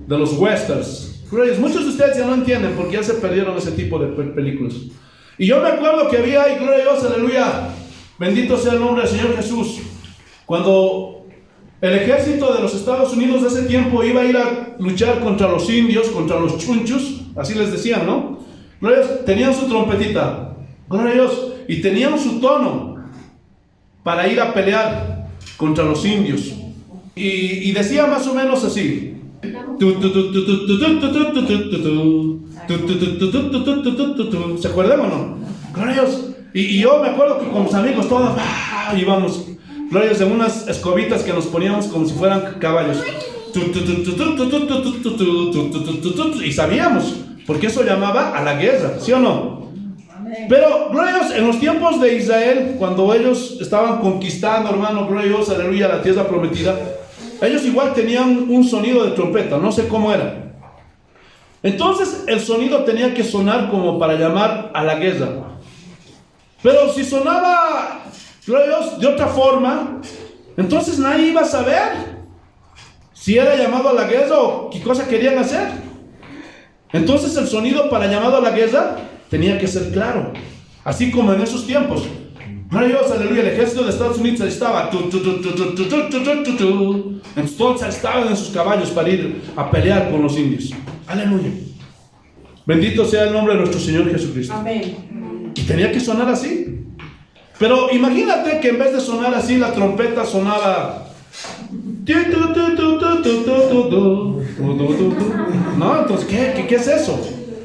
de los westerns. Gloria a Dios. Muchos de ustedes ya no entienden porque ya se perdieron ese tipo de películas. Y yo me acuerdo que había ahí, gloria a Dios, aleluya, bendito sea el nombre del Señor Jesús. Cuando el ejército de los Estados Unidos de ese tiempo iba a ir a luchar contra los indios, contra los chunchos, así les decían, ¿no? Gloria a Dios, tenían su trompetita, gloria a Dios, y tenían su tono para ir a pelear contra los indios. Y decía más o menos así. ¿Se acuerdan o no? Gloria a Dios. Y yo me acuerdo que con mis amigos todos íbamos, gloria a Dios, en unas escobitas que nos poníamos como si fueran caballos. Y sabíamos, porque eso llamaba a la guerra, ¿sí o no? Pero, gloria a Dios, en los tiempos de Israel, cuando ellos estaban conquistando, hermano, gloria a Dios, aleluya, la tierra prometida, ellos igual tenían un sonido de trompeta, no sé cómo era. Entonces el sonido tenía que sonar como para llamar a la guerra. Pero si sonaba, gloria a Dios, de otra forma, entonces nadie iba a saber si era llamado a la guerra o qué cosa querían hacer. Entonces el sonido para llamado a la guerra tenía que ser claro, así como en esos tiempos. Gloria a Dios, aleluya, el ejército de Estados Unidos estaba, entonces estaban en sus caballos para ir a pelear con los indios. Aleluya. Bendito sea el nombre de nuestro Señor Jesucristo. Amén. Y tenía que sonar así. Pero imagínate que en vez de sonar así, la trompeta sonaba. No, entonces, ¿qué es eso?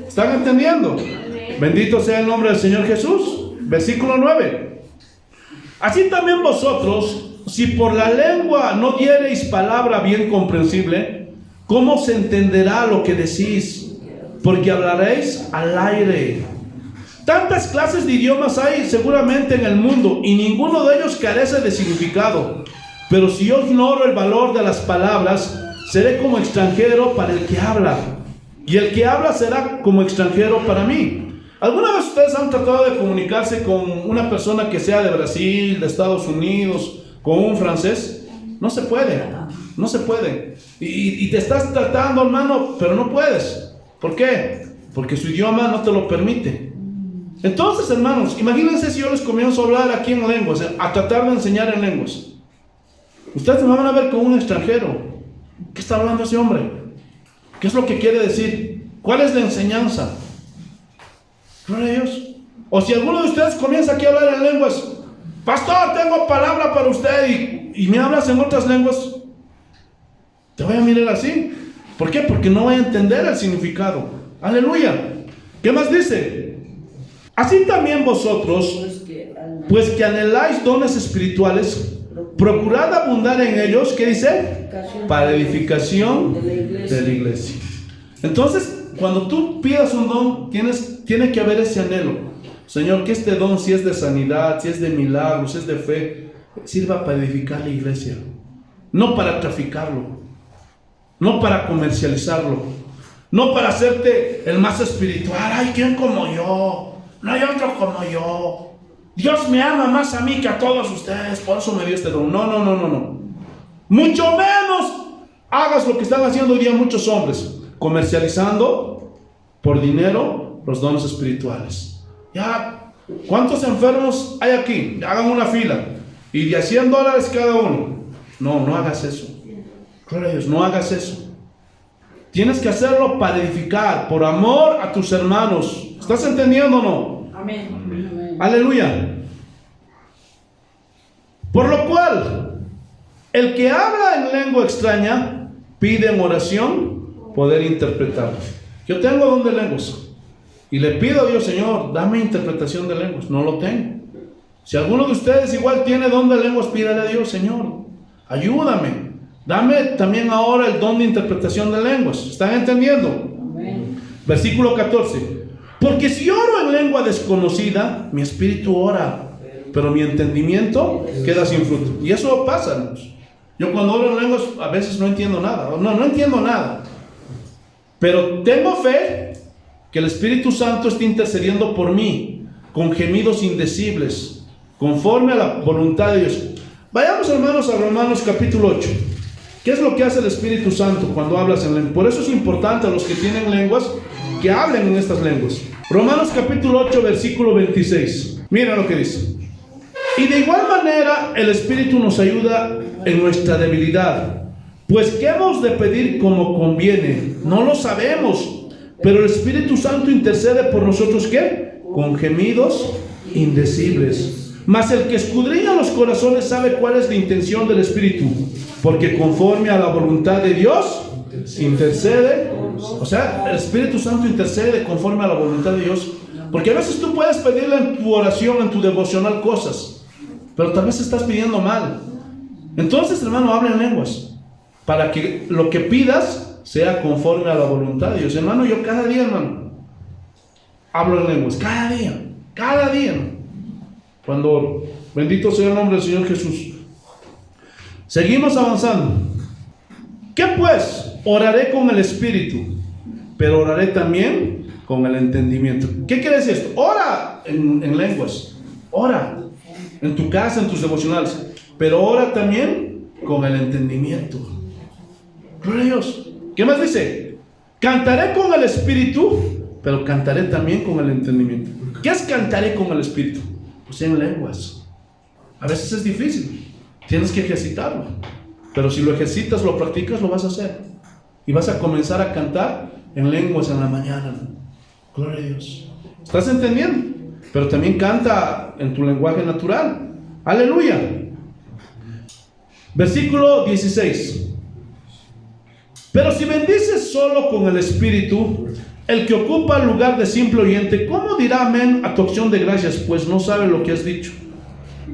¿Están entendiendo? Bendito sea el nombre del Señor Jesús. Versículo 9. Así también vosotros, si por la lengua no diereis palabra bien comprensible, ¿cómo se entenderá lo que decís? Porque hablaréis al aire. Tantas clases de idiomas hay seguramente en el mundo y ninguno de ellos carece de significado. Pero si yo ignoro el valor de las palabras, seré como extranjero para el que habla, y el que habla será como extranjero para mí. ¿Alguna vez ustedes han tratado de comunicarse con una persona que sea de Brasil, de Estados Unidos, con un francés? No se puede, no se puede. Y te estás tratando, hermano, pero no puedes. ¿Por qué? Porque su idioma no te lo permite. Entonces, hermanos, imagínense si yo les comienzo a hablar aquí en lenguas, a tratar de enseñar en lenguas. Ustedes me van a ver como un extranjero. ¿Qué está hablando ese hombre? ¿Qué es lo que quiere decir? ¿Cuál es la enseñanza? Gloria a Dios. O si alguno de ustedes comienza aquí a hablar en lenguas, pastor, tengo palabra para usted, y me hablas en otras lenguas, te voy a mirar así. ¿Por qué? Porque no voy a entender el significado. Aleluya. ¿Qué más dice? Así también vosotros, pues que anheláis dones espirituales, procurad abundar en ellos. ¿Qué dice? Para edificación de la iglesia. Entonces, cuando tú pidas un don, tiene que haber ese anhelo. Señor, que este don, si es de sanidad, si es de milagros, si es de fe, sirva para edificar la iglesia, no para traficarlo, no para comercializarlo, no para hacerte el más espiritual. Ay, ¿quién como yo? No hay otro como yo. Dios me ama más a mí que a todos ustedes, por eso me dio este don. No. Mucho menos hagas lo que están haciendo hoy día muchos hombres, comercializando por dinero los dones espirituales. Ya, ¿cuántos enfermos hay aquí? Hagan una fila y de $100 cada uno. No hagas eso. Gloria a Dios, no hagas eso. Tienes que hacerlo para edificar, por amor a tus hermanos. ¿Estás entendiendo o no? Amén. Aleluya. Por lo cual, el que habla en lengua extraña pide en oración poder interpretar. Yo tengo don de lenguas y le pido a Dios, Señor, dame interpretación de lenguas. No lo tengo. Si alguno de ustedes igual tiene don de lenguas, pídale a Dios, Señor, ayúdame. Dame también ahora el don de interpretación de lenguas. ¿Están entendiendo? Amén. Versículo 14. Porque si oro en lengua desconocida, mi espíritu ora, pero mi entendimiento queda sin fruto. Y eso pasa, hermanos. Yo cuando oro en lenguas a veces no entiendo nada. No entiendo nada. Pero tengo fe que el Espíritu Santo está intercediendo por mí con gemidos indecibles, conforme a la voluntad de Dios. Vayamos, hermanos, a Romanos capítulo 8. ¿Qué es lo que hace el Espíritu Santo cuando hablas en lenguas? Por eso es importante a los que tienen lenguas que hablen en estas lenguas. Romanos capítulo 8, versículo 26. Mira lo que dice. Y de igual manera el Espíritu nos ayuda en nuestra debilidad. Pues ¿qué hemos de pedir como conviene? No lo sabemos. Pero el Espíritu Santo intercede por nosotros, ¿qué? Con gemidos indecibles. Mas el que escudriña los corazones sabe cuál es la intención del Espíritu, porque conforme a la voluntad de Dios intercede. O sea, el Espíritu Santo intercede conforme a la voluntad de Dios, porque a veces tú puedes pedirle en tu oración, en tu devocional cosas, pero tal vez estás pidiendo mal. Entonces, hermano, habla en lenguas para que lo que pidas sea conforme a la voluntad de Dios. Hermano, yo cada día, hermano, hablo en lenguas, cada día, ¿no? Cuando, bendito sea el nombre del Señor Jesús. Seguimos avanzando. ¿Qué pues? Oraré con el Espíritu, pero oraré también con el entendimiento. ¿Qué quiere decir esto? Ora en lenguas, ora en tu casa, en tus devocionales, pero ora también con el entendimiento. Gloria a Dios. ¿Qué más dice? Cantaré con el Espíritu, pero cantaré también con el entendimiento. ¿Qué es cantaré con el Espíritu? Pues en lenguas. A veces es difícil, tienes que ejercitarlo, pero si lo ejercitas, lo practicas, lo vas a hacer y vas a comenzar a cantar en lenguas en la mañana. Gloria a Dios. ¿Estás entendiendo? Pero también canta en tu lenguaje natural. Aleluya. Versículo 16. Pero si bendices solo con el Espíritu, el que ocupa el lugar de simple oyente, ¿cómo dirá amén a tu acción de gracias? Pues no sabe lo que has dicho.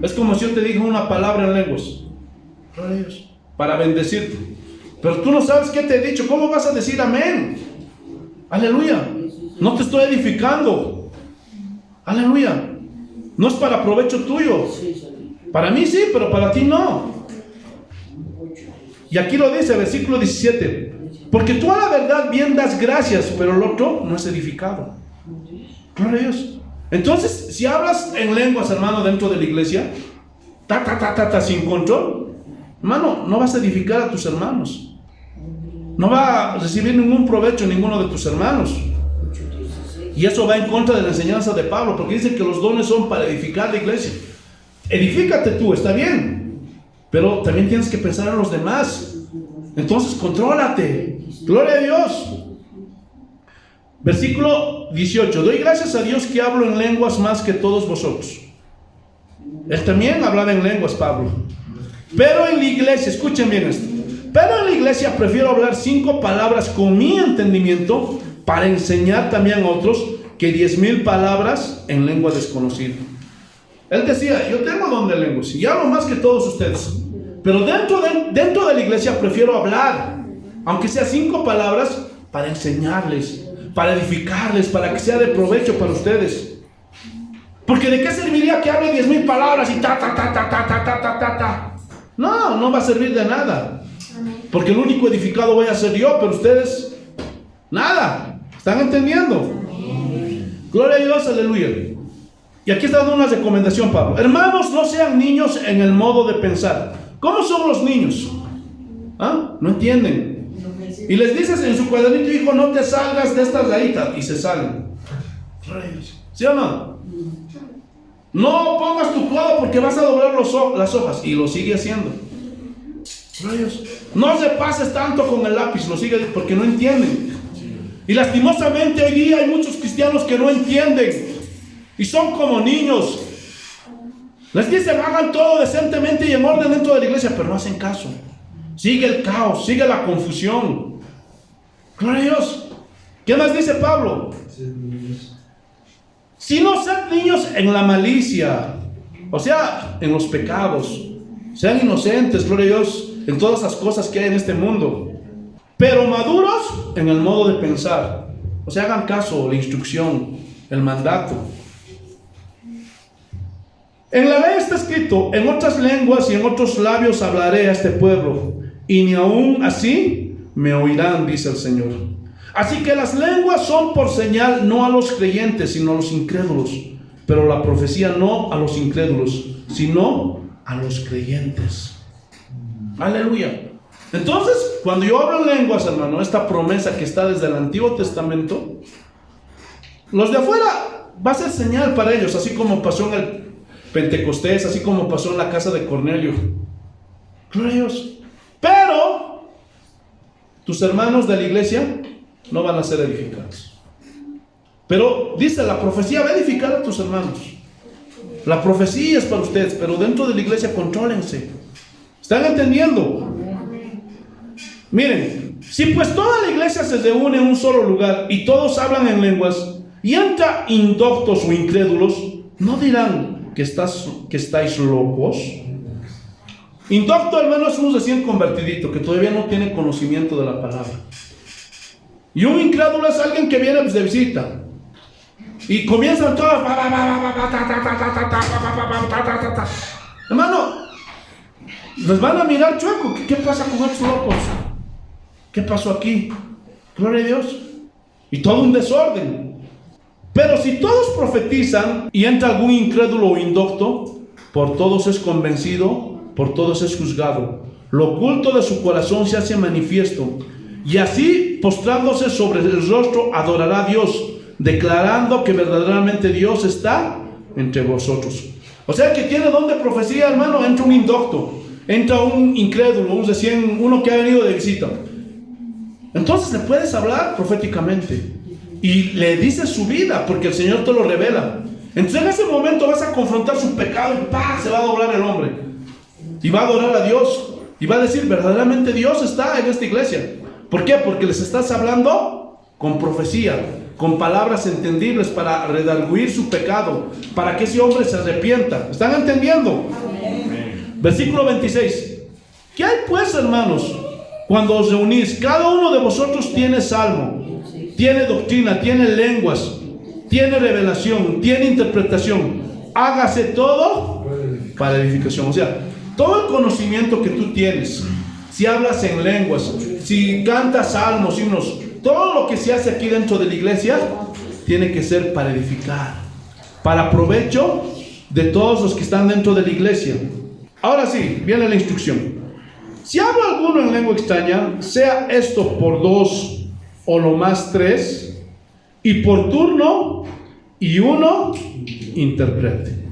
Es como si yo te diga una palabra en lenguas, gloria a Dios, para bendecirte, pero tú no sabes qué te he dicho. ¿Cómo vas a decir amén? Aleluya. No te estoy edificando. Aleluya. No es para provecho tuyo. Para mí sí, pero para ti no. Y aquí lo dice, versículo 17. Porque tú a la verdad bien das gracias, pero el otro no es edificado. Gloria a Dios. Entonces, si hablas en lenguas, hermano, dentro de la iglesia, sin control, hermano, no vas a edificar a tus hermanos. No va a recibir ningún provecho ninguno de tus hermanos. Y eso va en contra de la enseñanza de Pablo, porque dice que los dones son para edificar la iglesia. Edifícate tú, está bien, pero también tienes que pensar en los demás. Entonces, contrólate. Gloria a Dios. Versículo 18. Doy gracias a Dios que hablo en lenguas más que todos vosotros. Él también hablaba en lenguas, Pablo. Pero en la iglesia, escuchen bien esto. Pero en la iglesia prefiero hablar 5 palabras con mi entendimiento para enseñar también a otros que 10,000 palabras en lengua desconocida. Él decía, yo tengo don de lenguas y hablo más que todos ustedes. Pero dentro de la iglesia prefiero hablar, aunque sea 5 palabras, para enseñarles, para edificarles, para que sea de provecho para ustedes. Porque ¿de qué serviría que hable 10,000 palabras y ta? No va a servir de nada. Porque el único edificado voy a ser yo, pero ustedes, nada. ¿Están entendiendo? Gloria a Dios, aleluya. Y aquí está dando una recomendación, Pablo. Hermanos, no sean niños en el modo de pensar. ¿Cómo son los niños? No entienden. Y les dices en su cuadernito, hijo, no te salgas de esta rayita. Y se salen. ¿Sí o no? No pongas tu codo porque vas a doblar las hojas. Y lo sigue haciendo. No se pases tanto con el lápiz. Lo sigue porque no entienden. Y lastimosamente hoy día hay muchos cristianos que no entienden. Y son como niños. Les dicen, hagan todo decentemente y en orden dentro de la iglesia, pero no hacen caso. Sigue el caos, sigue la confusión. Gloria a Dios. ¿Qué más dice Pablo? Si no sean niños en la malicia, o sea, en los pecados, sean inocentes, gloria a Dios, en todas las cosas que hay en este mundo, pero maduros en el modo de pensar. O sea, hagan caso, la instrucción, el mandato. En la ley está escrito, en otras lenguas y en otros labios hablaré a este pueblo, y ni aún así me oirán, dice el Señor. Así que las lenguas son por señal no a los creyentes, sino a los incrédulos. Pero la profecía no a los incrédulos, sino a los creyentes. Aleluya. Entonces, cuando yo hablo en lenguas, hermano, esta promesa que está desde el Antiguo Testamento, los de afuera va a ser señal para ellos, así como pasó en el Pentecostés, así como pasó en la casa de Cornelio. Gloria a Dios. Pero tus hermanos de la iglesia no van a ser edificados. Pero dice la profecía, va a edificar a tus hermanos. La profecía es para ustedes, pero dentro de la iglesia contrólense. ¿Están entendiendo? Miren, si pues toda la iglesia se reúne en un solo lugar y todos hablan en lenguas y entra indoctos o incrédulos, ¿no dirán que estáis locos? Indocto, hermano, es un recién convertidito que todavía no tiene conocimiento de la palabra. Y un incrédulo es alguien que viene de visita y comienzan todos. Hermano, les van a mirar chueco. ¿Qué pasa con estos locos? ¿Qué pasó aquí? Gloria a Dios. Y todo un desorden. Pero si todos profetizan y entra algún incrédulo o indocto, por todos es convencido, por todos es juzgado. Lo oculto de su corazón se hace manifiesto. Y así, postrándose sobre el rostro, adorará a Dios, declarando que verdaderamente Dios está entre vosotros. O sea, que tiene don de profecía, hermano, entra un indocto, entra un incrédulo, uno que ha venido de visita. Entonces le puedes hablar proféticamente y le dices su vida, porque el Señor te lo revela. Entonces en ese momento vas a confrontar su pecado y ¡pah!, se va a doblar el hombre y va a adorar a Dios y va a decir, verdaderamente Dios está en esta iglesia. ¿Por qué? Porque les estás hablando con profecía, con palabras entendibles para redarguir su pecado, para que ese hombre se arrepienta. ¿Están entendiendo? Amén. Versículo 26. ¿Qué hay pues, hermanos, cuando os reunís? Cada uno de vosotros tiene salmo, tiene doctrina, tiene lenguas, tiene revelación, tiene interpretación. Hágase todo para edificación. O sea, todo el conocimiento que tú tienes, si hablas en lenguas, si cantas salmos, himnos, todo lo que se hace aquí dentro de la iglesia tiene que ser para edificar, para provecho de todos los que están dentro de la iglesia. Ahora sí, viene la instrucción. Si habla alguno en lengua extraña, sea esto por 2 o lo más 3, y por turno, y uno interprete.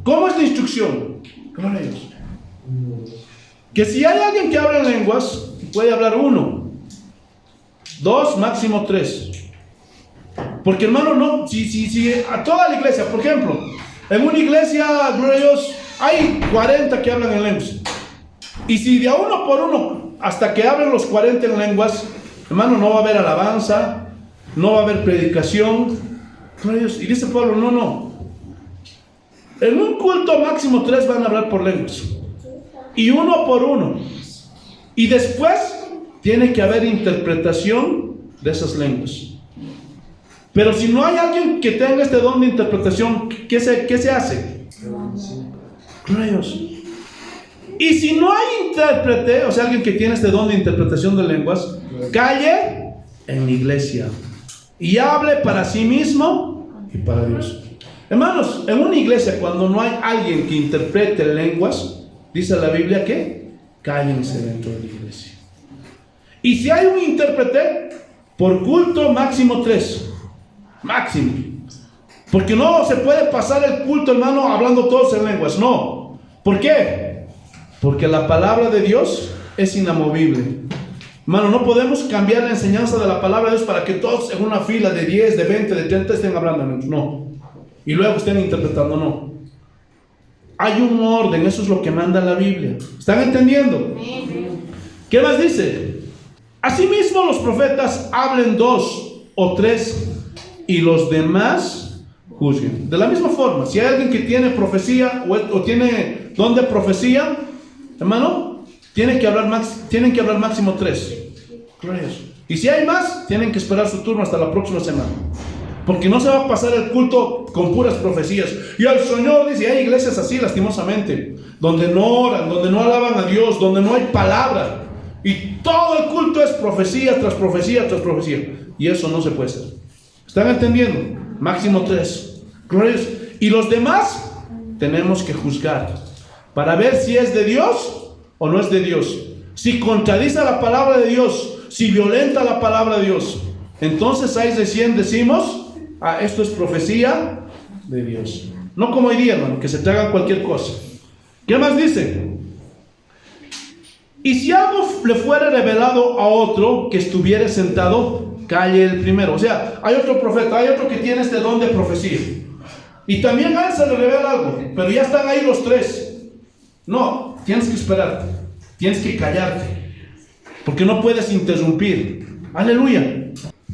¿Cómo es la instrucción? Gloria a Dios. Que si hay alguien que habla en lenguas, puede hablar 1, 2, máximo 3. Porque hermano, no, si a toda la iglesia, por ejemplo, en una iglesia, gloria a Dios, hay 40 que hablan en lenguas. Y si de a uno por uno, hasta que hablen los 40 en lenguas, hermano, no va a haber alabanza, no va a haber predicación. Gloria a Dios. Y dice Pablo, no. En un culto máximo 3 van a hablar por lenguas. Y uno por uno. Y después tiene que haber interpretación de esas lenguas. Pero si no hay alguien que tenga este don de interpretación, ¿qué se hace? Gloria a Dios. Y si no hay intérprete, o sea, alguien que tiene este don de interpretación de lenguas, calle en la iglesia y hable para sí mismo y para Dios. Hermanos, en una iglesia, cuando no hay alguien que interprete lenguas, dice la Biblia que cállense dentro de la iglesia. Y si hay un intérprete, por culto máximo 3. Máximo. Porque no se puede pasar el culto, hermano, hablando todos en lenguas. No. ¿Por qué? Porque la palabra de Dios es inamovible. Hermano, no podemos cambiar la enseñanza de la palabra de Dios para que todos en una fila de 10, de 20, de 30 estén hablando en lenguas. No. Y luego estén interpretando. No. Hay un orden. Eso es lo que manda la Biblia. ¿Están entendiendo? ¿Qué más dice? Asimismo los profetas hablen 2 o 3 y los demás juzguen. De la misma forma, si hay alguien que tiene profecía o tiene don de profecía, hermano, tienen que hablar máximo 3. Y si hay más, tienen que esperar su turno hasta la próxima semana. Porque no se va a pasar el culto con puras profecías. Y el Señor dice, hay iglesias así lastimosamente, donde no oran, donde no alaban a Dios, donde no hay palabra. Y todo el culto es profecía tras profecía tras profecía. Y eso no se puede hacer. ¿Están entendiendo? Máximo 3. Y los demás tenemos que juzgar para ver si es de Dios o no es de Dios. Si contradice la palabra de Dios, si violenta la palabra de Dios, entonces ahí recién decimos, esto es profecía de Dios. No como hoy día, hermano, que se tragan cualquier cosa. ¿Qué más dice? Y si algo le fuera revelado a otro que estuviera sentado, calle el primero. O sea, hay otro profeta, hay otro que tiene este don de profecía. Y también a él se le revela algo, pero ya están ahí los 3. No, tienes que esperar, tienes que callarte, porque no puedes interrumpir. Aleluya.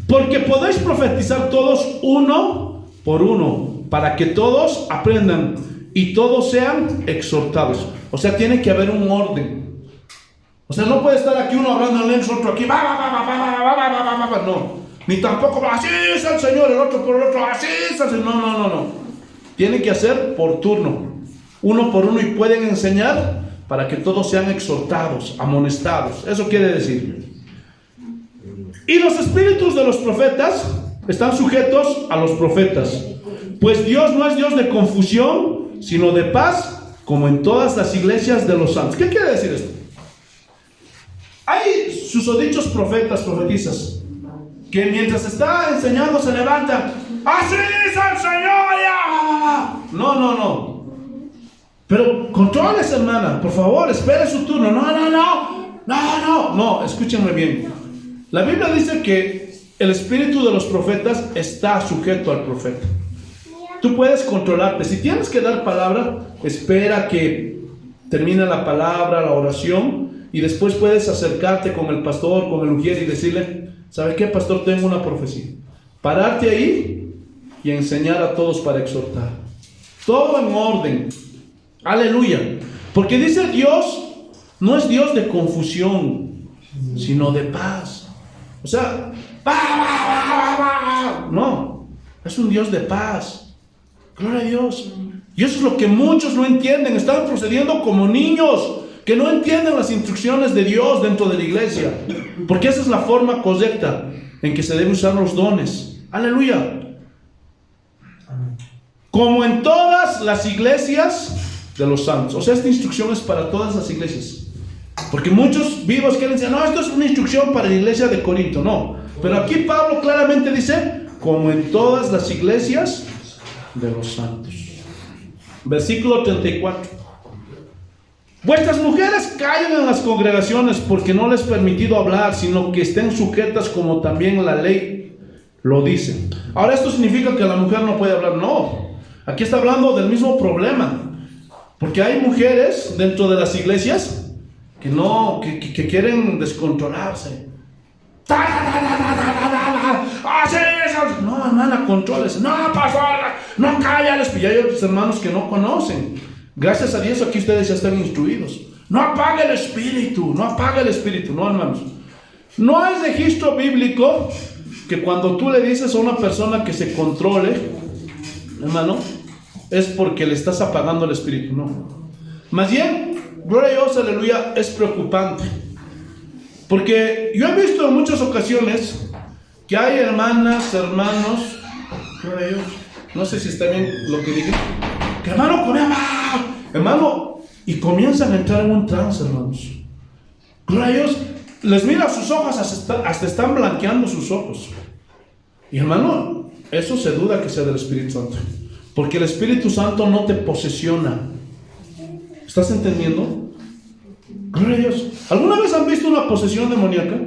Porque podéis profetizar todos uno por uno, para que todos aprendan y todos sean exhortados. O sea, tiene que haber un orden. O sea, no puede estar aquí uno hablando en lenguas, otro aquí, no. Ni tampoco, así es el Señor, el otro por el otro, así es el Señor. No. Tiene que hacer por turno, uno por uno, y pueden enseñar para que todos sean exhortados, amonestados. Eso quiere decir. Y los espíritus de los profetas están sujetos a los profetas, pues Dios no es Dios de confusión, sino de paz, como en todas las iglesias de los santos. ¿Qué quiere decir esto? Hay susodichos profetas, profetizas, que mientras está enseñando se levantan. ¡Así es el Señor! ¡Ya! No. Pero controles, hermana, por favor, espere su turno. No, escúchenme bien. La Biblia dice que el espíritu de los profetas está sujeto al profeta. Tú puedes controlarte. Si tienes que dar palabra, espera que termine la palabra, la oración. Y después puedes acercarte con el pastor, con el ujier y decirle, ¿sabe qué, pastor? Tengo una profecía. Pararte ahí y enseñar a todos para exhortar. Todo en orden. Aleluya. Porque dice Dios, no es Dios de confusión, sino de paz. O sea, no, es un Dios de paz. Gloria a Dios. Y eso es lo que muchos no entienden. Están procediendo como niños que no entienden las instrucciones de Dios dentro de la iglesia, porque esa es la forma correcta en que se deben usar los dones. Aleluya. Como en todas las iglesias de los santos. O sea, esta instrucción es para todas las iglesias, porque muchos vivos quieren decir, no, esto es una instrucción para la iglesia de Corinto. No, pero aquí Pablo claramente dice, como en todas las iglesias de los santos. Versículo 34. Vuestras mujeres callen en las congregaciones porque no les he permitido hablar, sino que estén sujetas como también la ley lo dice. Ahora, ¿esto significa que la mujer no puede hablar? No. Aquí está hablando del mismo problema. Porque hay mujeres dentro de las iglesias que quieren descontrolarse. No, hermana, controles. No, pastor, no cállales. Y hay otros hermanos que no conocen. Gracias a Dios aquí ustedes ya están instruidos. No apague el espíritu, no apague el espíritu. No, hermanos. No es registro bíblico que cuando tú le dices a una persona que se controle, hermano, es porque le estás apagando el espíritu. No. Más bien, gloria a Dios, aleluya, es preocupante. Porque yo he visto en muchas ocasiones que hay hermanas, hermanos, gloria a Dios, no sé si está bien lo que dije, que hermano, hermano, y comienzan a entrar en un trance, hermanos. Gloria a Dios, les mira sus ojos, hasta están blanqueando sus ojos. Y hermano, eso se duda que sea del Espíritu Santo. Porque el Espíritu Santo no te posesiona. ¿Estás entendiendo? Gloria a Dios. ¿Alguna vez han visto una posesión demoníaca?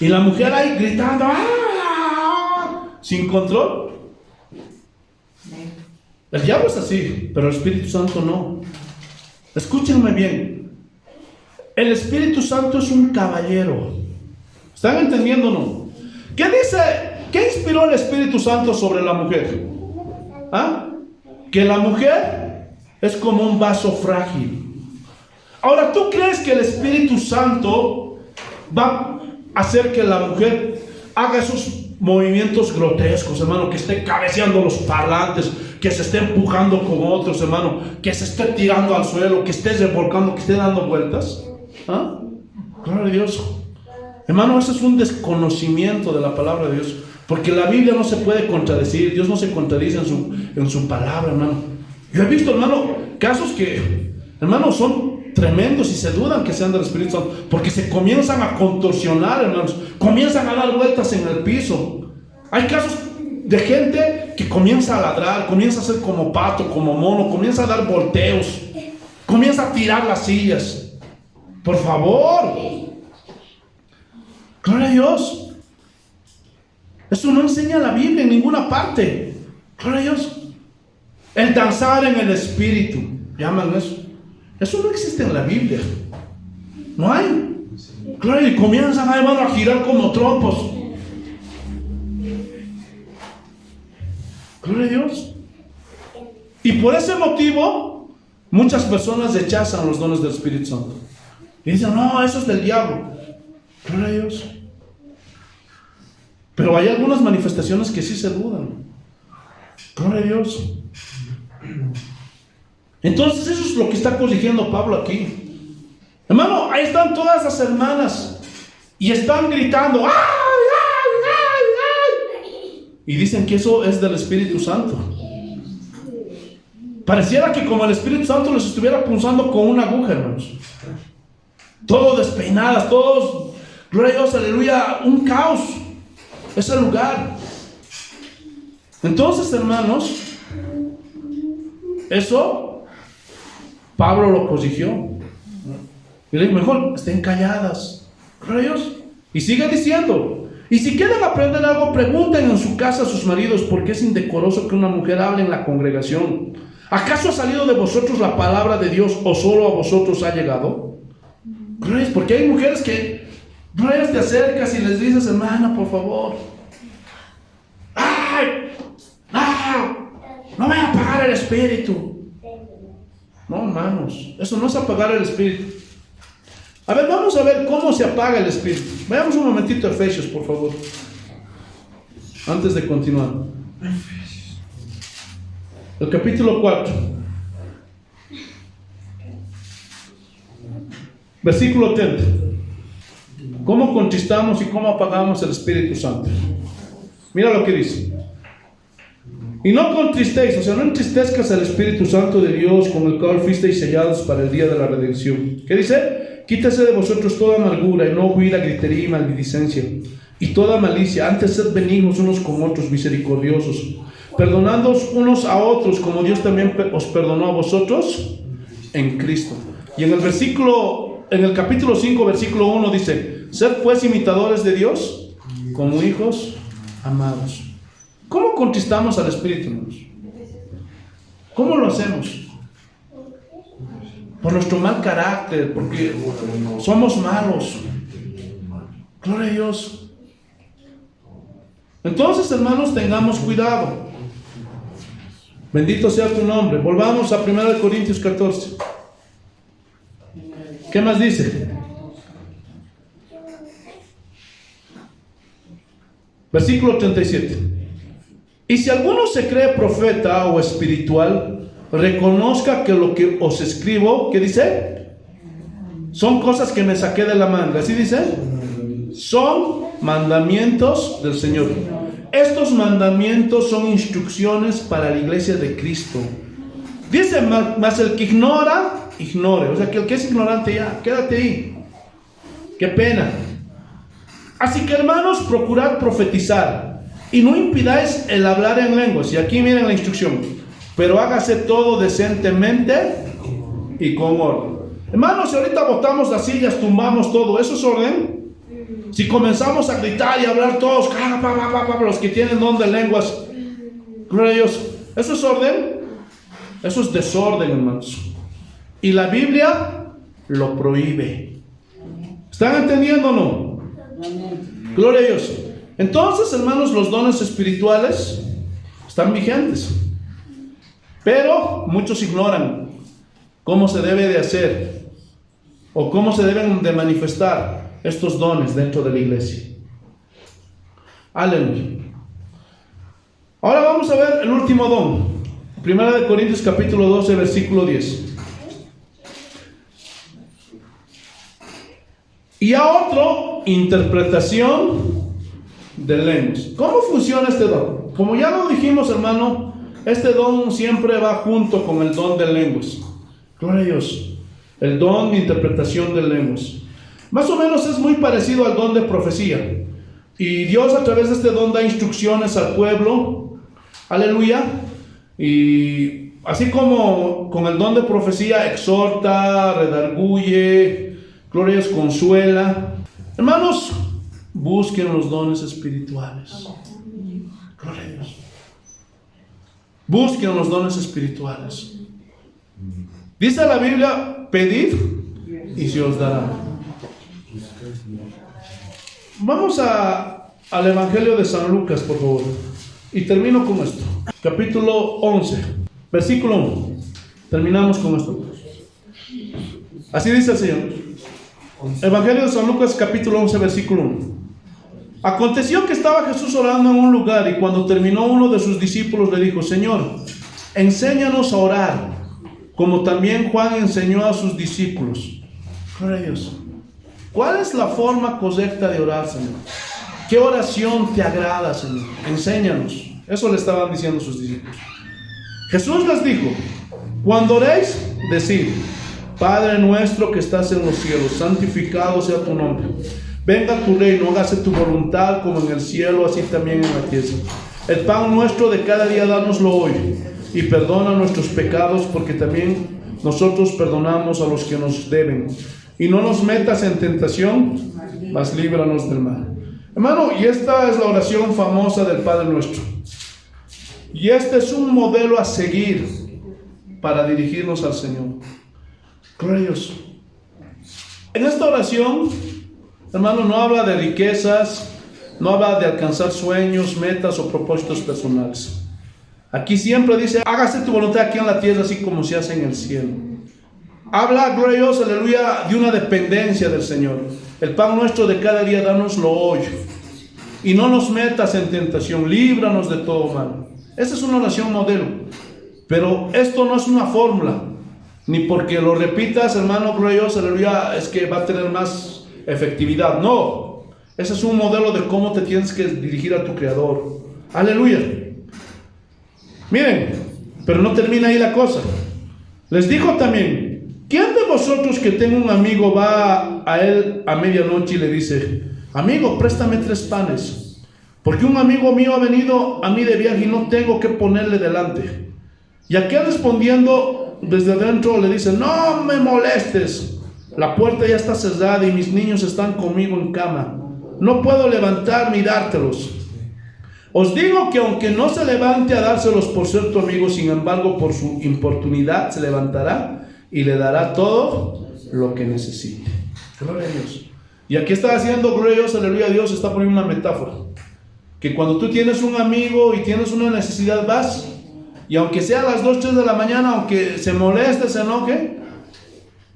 Y la mujer ahí gritando, ¡ah! Sin control. El diablo es así, pero el Espíritu Santo no. Escúchenme bien. El Espíritu Santo es un caballero. ¿Están entendiendo o no? ¿Qué dice? ¿Qué inspiró el Espíritu Santo sobre la mujer? ¿Ah? Que la mujer es como un vaso frágil. Ahora, ¿tú crees que el Espíritu Santo va a hacer que la mujer haga esos movimientos grotescos, hermano? Que esté cabeceando los parlantes, que se esté empujando con otros, hermano, que se esté tirando al suelo, que esté revolcando, que esté dando vueltas. ¿Ah? Gloria a Dios. Hermano, eso es un desconocimiento de la palabra de Dios. Porque la Biblia no se puede contradecir. Dios no se contradice en su palabra, hermano. Yo he visto, hermano, casos que, hermano, son tremendos y se dudan que sean del Espíritu Santo. Porque se comienzan a contorsionar, hermanos. Comienzan a dar vueltas en el piso. Hay casos de gente que comienza a ladrar, comienza a ser como pato, como mono, comienza a dar volteos, comienza a tirar las sillas. Por favor. Gloria a Dios. Eso no enseña la Biblia en ninguna parte. Gloria a Dios. El danzar en el espíritu, llaman eso. Eso no existe en la Biblia. No hay. Gloria, y comienzan, hermano, a girar como trompos. Gloria a Dios. Y por ese motivo, muchas personas rechazan los dones del Espíritu Santo. Y dicen, no, eso es del diablo. Gloria a Dios. Pero hay algunas manifestaciones que sí se dudan. Gloria a Dios. Entonces eso es lo que está corrigiendo Pablo aquí. Hermano, ahí están todas las hermanas y están gritando, ¡ay, ay, ay, ay! Y dicen que eso es del Espíritu Santo. Pareciera que como el Espíritu Santo les estuviera punzando con una aguja, hermanos. Todos despeinadas, todos, gloria a Dios, aleluya, un caos. Es el lugar. Entonces, hermanos, eso Pablo lo corrigió. Y le dijo, mejor estén calladas. Gloria a Dios. Y sigue diciendo, y si quieren aprender algo, pregunten en su casa a sus maridos, porque es indecoroso que una mujer hable en la congregación. ¿Acaso ha salido de vosotros la palabra de Dios o solo a vosotros ha llegado? Gloria a Dios, porque hay mujeres que te acercas y les dices, hermana, por favor, ¡ay! ¡Ah! No voy a apagar el espíritu. No, hermanos, eso no es apagar el espíritu. A ver, vamos a ver cómo se apaga el espíritu. Vayamos un momentito a Efesios, por favor, antes de continuar. El capítulo 4, versículo 30. ¿Cómo conquistamos y cómo apagamos el Espíritu Santo? Mira lo que dice. Y no contristéis, o sea, no entristezcas al Espíritu Santo de Dios, con el cual fuisteis sellados para el día de la redención. ¿Qué dice? Quítese de vosotros toda amargura, enojo, ira, gritería y maledicencia, y toda malicia. Antes sed benignos unos con otros, misericordiosos, perdonándoos unos a otros, como Dios también os perdonó a vosotros en Cristo. Y en el capítulo 5, versículo 1 dice: sed pues imitadores de Dios como hijos amados. ¿Cómo conquistamos al Espíritu, hermanos? ¿Cómo lo hacemos? Por nuestro mal carácter, porque somos malos. Gloria a Dios. Entonces, hermanos, tengamos cuidado. Bendito sea tu nombre. Volvamos a 1 Corintios 14. ¿Qué más dice? Versículo 37. Y si alguno se cree profeta o espiritual, reconozca que lo que os escribo, ¿qué dice? Son cosas que me saqué de la manga. ¿Así dice? Son mandamientos del Señor. Estos mandamientos son instrucciones para la iglesia de Cristo. Dice, más el que ignora, ignore. O sea, que el que es ignorante ya, quédate ahí. Qué pena. Así que, hermanos, procurad profetizar y no impidáis el hablar en lenguas. Y aquí miren la instrucción: pero hágase todo decentemente y con orden. Hermanos, si ahorita botamos las sillas, tumbamos todo, ¿eso es orden? Si comenzamos a gritar y a hablar todos, los que tienen don de lenguas, gloria a Dios, ¿eso es orden? Eso es desorden, hermanos. Y la Biblia lo prohíbe. ¿Están entendiendo o no? Gloria a Dios. Entonces, hermanos, los dones espirituales están vigentes, pero muchos ignoran cómo se debe de hacer o cómo se deben de manifestar estos dones dentro de la iglesia. Aleluya. Ahora vamos a ver el último don. 1 Corintios capítulo 12, versículo 10. Y a otro, interpretación de lenguas. ¿Cómo funciona este don? Como ya lo dijimos, hermano, este don siempre va junto con el don de lenguas. Gloria a Dios. El don de interpretación de lenguas. Más o menos es muy parecido al don de profecía. Y Dios a través de este don da instrucciones al pueblo. Aleluya. Y así como con el don de profecía exhorta, redarguye, gloria a Dios, consuela. Hermanos, busquen los dones espirituales. Gloria a Dios. Busquen los dones espirituales. Dice la Biblia: pedid y se os dará. Vamos al Evangelio de San Lucas, por favor. Y termino con esto. Capítulo 11, versículo 1. Terminamos con esto. Así dice el Señor. Evangelio de San Lucas, capítulo 11, versículo 1. Aconteció que estaba Jesús orando en un lugar, y cuando terminó, uno de sus discípulos le dijo: Señor, enséñanos a orar, como también Juan enseñó a sus discípulos. Gloria a Dios. ¿Cuál es la forma correcta de orar, Señor? ¿Qué oración te agrada, Señor? Enséñanos. Eso le estaban diciendo sus discípulos. Jesús les dijo: cuando oréis, decid: Padre nuestro que estás en los cielos, santificado sea tu nombre. Venga tu reino, hágase tu voluntad como en el cielo, así también en la tierra. El pan nuestro de cada día, dánoslo hoy. Y perdona nuestros pecados, porque también nosotros perdonamos a los que nos deben. Y no nos metas en tentación, mas líbranos del mal. Hermano, y esta es la oración famosa del Padre Nuestro. Y este es un modelo a seguir para dirigirnos al Señor. Gloria a Dios. En esta oración, hermano, no habla de riquezas, no habla de alcanzar sueños, metas o propósitos personales. Aquí siempre dice: hágase tu voluntad aquí en la tierra, así como se hace en el cielo. Habla, gloria a Dios, aleluya, de una dependencia del Señor. El pan nuestro de cada día, dánoslo hoy. Y no nos metas en tentación, líbranos de todo mal. Esta es una oración modelo. Pero esto no es una fórmula. Ni porque lo repitas, hermano, gloria a Dios, aleluya, es que va a tener más efectividad. No. Ese es un modelo de cómo te tienes que dirigir a tu Creador. Aleluya. Miren, pero no termina ahí la cosa. Les dijo también: ¿quién de vosotros que tenga un amigo va a él a medianoche y le dice: amigo, préstame 3 panes, porque un amigo mío ha venido a mí de viaje y no tengo que ponerle delante? Y aquel respondiendo desde adentro le dice, no me molestes, la puerta ya está cerrada y mis niños están conmigo en cama, no puedo levantarme y dártelos. Os digo que aunque no se levante a dárselos por ser tu amigo, sin embargo por su importunidad se levantará y le dará todo lo que necesite. Gloria a Dios. Y aquí está haciendo, gloria a Dios, aleluya a Dios, está poniendo una metáfora. Que cuando tú tienes un amigo y tienes una necesidad, vas, y aunque sea a las 2, 3 de la mañana, aunque se moleste, se enoje,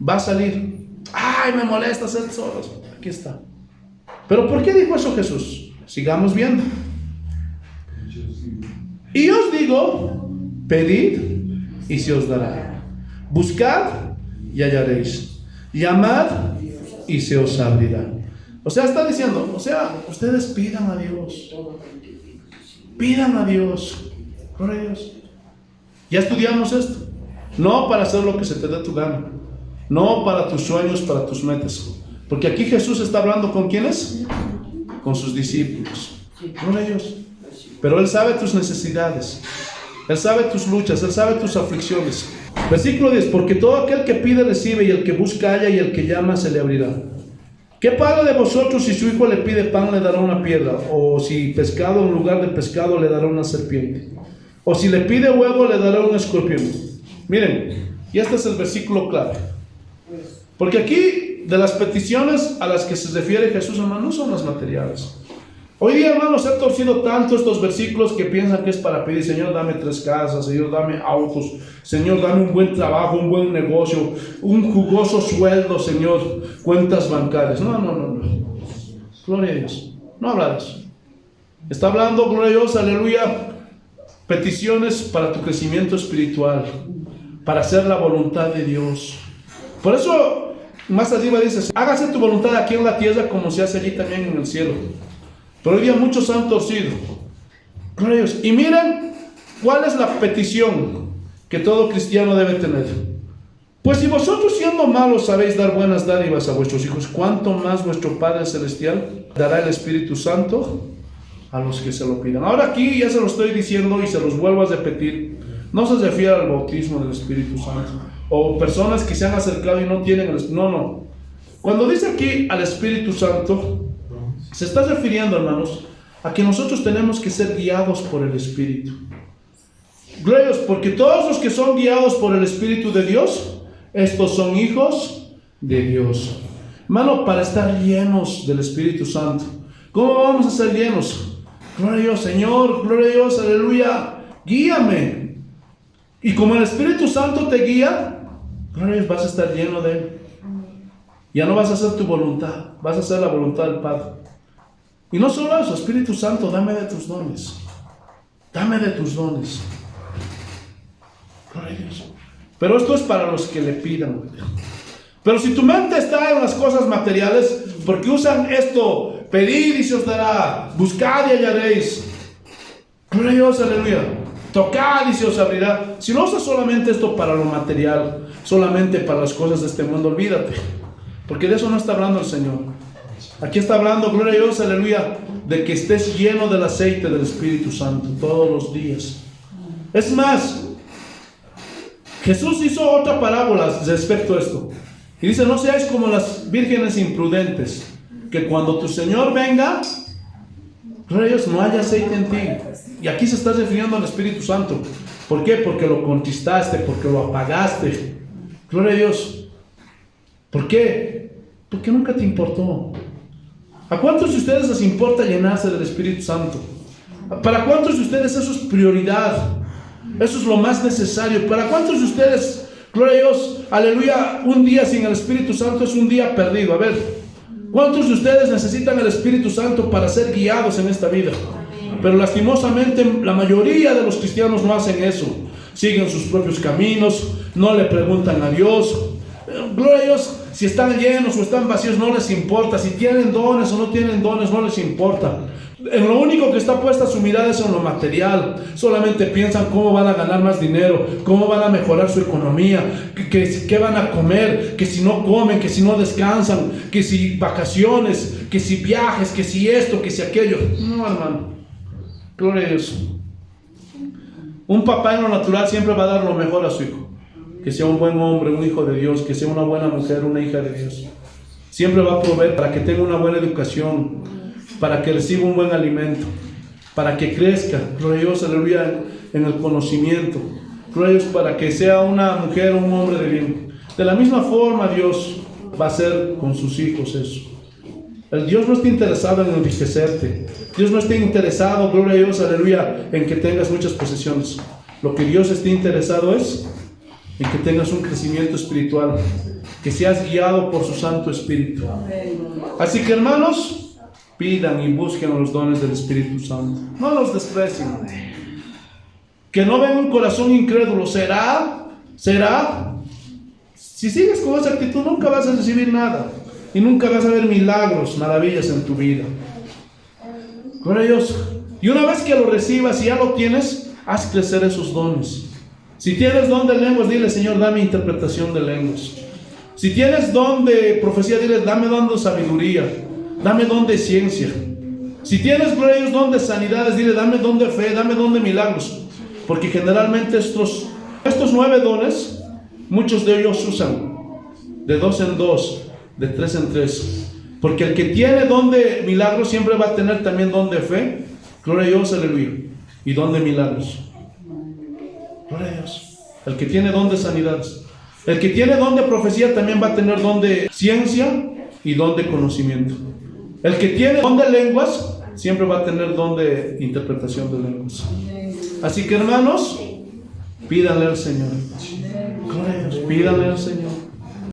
va a salir. Ay, me molesta hacer solos. Aquí está. Pero ¿por qué dijo eso Jesús? Sigamos viendo. Y os digo, pedid y se os dará. Buscad y hallaréis. Llamad y se os abrirá. O sea, está diciendo, ustedes pidan a Dios. Pidan a Dios. Gloria a Dios. Ya estudiamos esto. No para hacer lo que se te dé tu gana. No para tus sueños, para tus metas. Porque aquí Jesús está hablando ¿con quiénes? Con sus discípulos. Gloria a Dios. Pero Él sabe tus necesidades. Él sabe tus luchas. Él sabe tus aflicciones. Versículo 10. Porque todo aquel que pide recibe, y el que busca halla, y el que llama se le abrirá. ¿Qué padre de vosotros si su hijo le pide pan le dará una piedra? O si pescado en lugar de pescado le dará una serpiente? O si le pide huevo le dará un escorpión? Miren, y este es el versículo clave. Porque aquí de las peticiones a las que se refiere Jesús, hermano, no son las materiales. Hoy día, hermanos, se ha torcido tanto estos versículos que piensan que es para pedir, Señor, dame 3 casas, Señor, dame autos, Señor, dame un buen trabajo, un buen negocio, un jugoso sueldo, Señor, cuentas bancarias. No. Gloria a Dios. No habla de eso. Está hablando, gloria a Dios, aleluya, peticiones para tu crecimiento espiritual, para hacer la voluntad de Dios. Por eso, más arriba dice, hágase tu voluntad aquí en la tierra como se hace allí también en el cielo. Pero hoy día muchos han torcido. Gloria a Dios. Y miren cuál es la petición que todo cristiano debe tener. Pues si vosotros siendo malos sabéis dar buenas dádivas a vuestros hijos, ¿cuánto más vuestro Padre Celestial dará el Espíritu Santo a los que se lo pidan? Ahora aquí ya se lo estoy diciendo y se los vuelvo a repetir. No se refiere al bautismo del Espíritu Santo. O personas que se han acercado y no tienen el Espíritu. No. Cuando dice aquí al Espíritu Santo, se está refiriendo, hermanos, a que nosotros tenemos que ser guiados por el Espíritu. Gloria a Dios, porque todos los que son guiados por el Espíritu de Dios, estos son hijos de Dios. Hermano, para estar llenos del Espíritu Santo, ¿cómo vamos a ser llenos? Gloria a Dios, Señor, gloria a Dios, aleluya, guíame. Y como el Espíritu Santo te guía, gloria a Dios, vas a estar lleno de Él. Ya no vas a hacer tu voluntad, vas a hacer la voluntad del Padre. Y no solo eso, Espíritu Santo, dame de tus dones. Dame de tus dones. Gloria a Dios. Pero esto es para los que le pidan. Pero si tu mente está en las cosas materiales, porque usan esto, pedid y se os dará, buscad y hallaréis. Gloria a Dios, aleluya. Tocad y se os abrirá. Si no usas solamente esto para lo material, solamente para las cosas de este mundo, olvídate. Porque de eso no está hablando el Señor. Aquí está hablando, gloria a Dios, aleluya, de que estés lleno del aceite del Espíritu Santo todos los días. Es más, Jesús hizo otra parábola respecto a esto. Y dice, no seáis como las vírgenes imprudentes, que cuando tu Señor venga, gloria a Dios, no haya aceite en ti. Y aquí se está refiriendo al Espíritu Santo. ¿Por qué? Porque lo conquistaste, porque lo apagaste. Gloria a Dios. ¿Por qué? Porque nunca te importó. ¿A cuántos de ustedes les importa llenarse del Espíritu Santo? ¿Para cuántos de ustedes eso es prioridad? Eso es lo más necesario. ¿Para cuántos de ustedes, gloria a Dios, aleluya, un día sin el Espíritu Santo es un día perdido? A ver, ¿cuántos de ustedes necesitan el Espíritu Santo para ser guiados en esta vida? Pero lastimosamente la mayoría de los cristianos no hacen eso. Siguen sus propios caminos, no le preguntan a Dios. Gloria a Dios, si están llenos o están vacíos no les importa. Si tienen dones o no tienen dones no les importa. En lo único que está puesta su mirada es en lo material. Solamente piensan cómo van a ganar más dinero, cómo van a mejorar su economía, qué van a comer, que si no comen, que si no descansan, que si vacaciones, que si viajes, que si esto, que si aquello. No, hermano. Gloria a Dios. Un papá en lo natural siempre va a dar lo mejor a su hijo. que sea un buen hombre, un hijo de Dios, que sea una buena mujer, una hija de Dios. Siempre va a proveer para que tenga una buena educación, para que reciba un buen alimento, para que crezca, gloria a Dios, aleluya, en el conocimiento. Gloria a Dios, para que sea una mujer o un hombre de bien. De la misma forma Dios va a hacer con sus hijos eso. El Dios no está interesado en enriquecerte. Dios no está interesado, gloria a Dios, aleluya, en que tengas muchas posesiones. Lo que Dios está interesado es en que tengas un crecimiento espiritual, que seas guiado por su Santo Espíritu. Así que, hermanos, pidan y busquen los dones del Espíritu Santo. No los desprecien. Que no ven un corazón incrédulo. ¿Será? Si sigues con esa actitud, nunca vas a recibir nada. Y nunca vas a ver milagros, maravillas en tu vida. Gloria a Dios. Y una vez que lo recibas y ya lo tienes, haz crecer esos dones. Si tienes don de lenguas, dile: Señor, dame interpretación de lenguas. Si tienes don de profecía, dile: dame don de sabiduría, dame don de ciencia. Si tienes, gloria a Dios, don de sanidades, dile: dame don de fe, dame don de milagros. Porque generalmente estos 9 dones, muchos de ellos usan de 2 en 2, de 3 en 3. Porque el que tiene don de milagros siempre va a tener también don de fe, gloria a Dios, aleluya, y don de milagros. Gloria a Dios. El que tiene don de sanidades, el que tiene don de profecía también va a tener don de ciencia y don de conocimiento. El que tiene don de lenguas siempre va a tener don de interpretación de lenguas. Así que, hermanos, pídanle al Señor. Gloria a Dios, pídanle al Señor.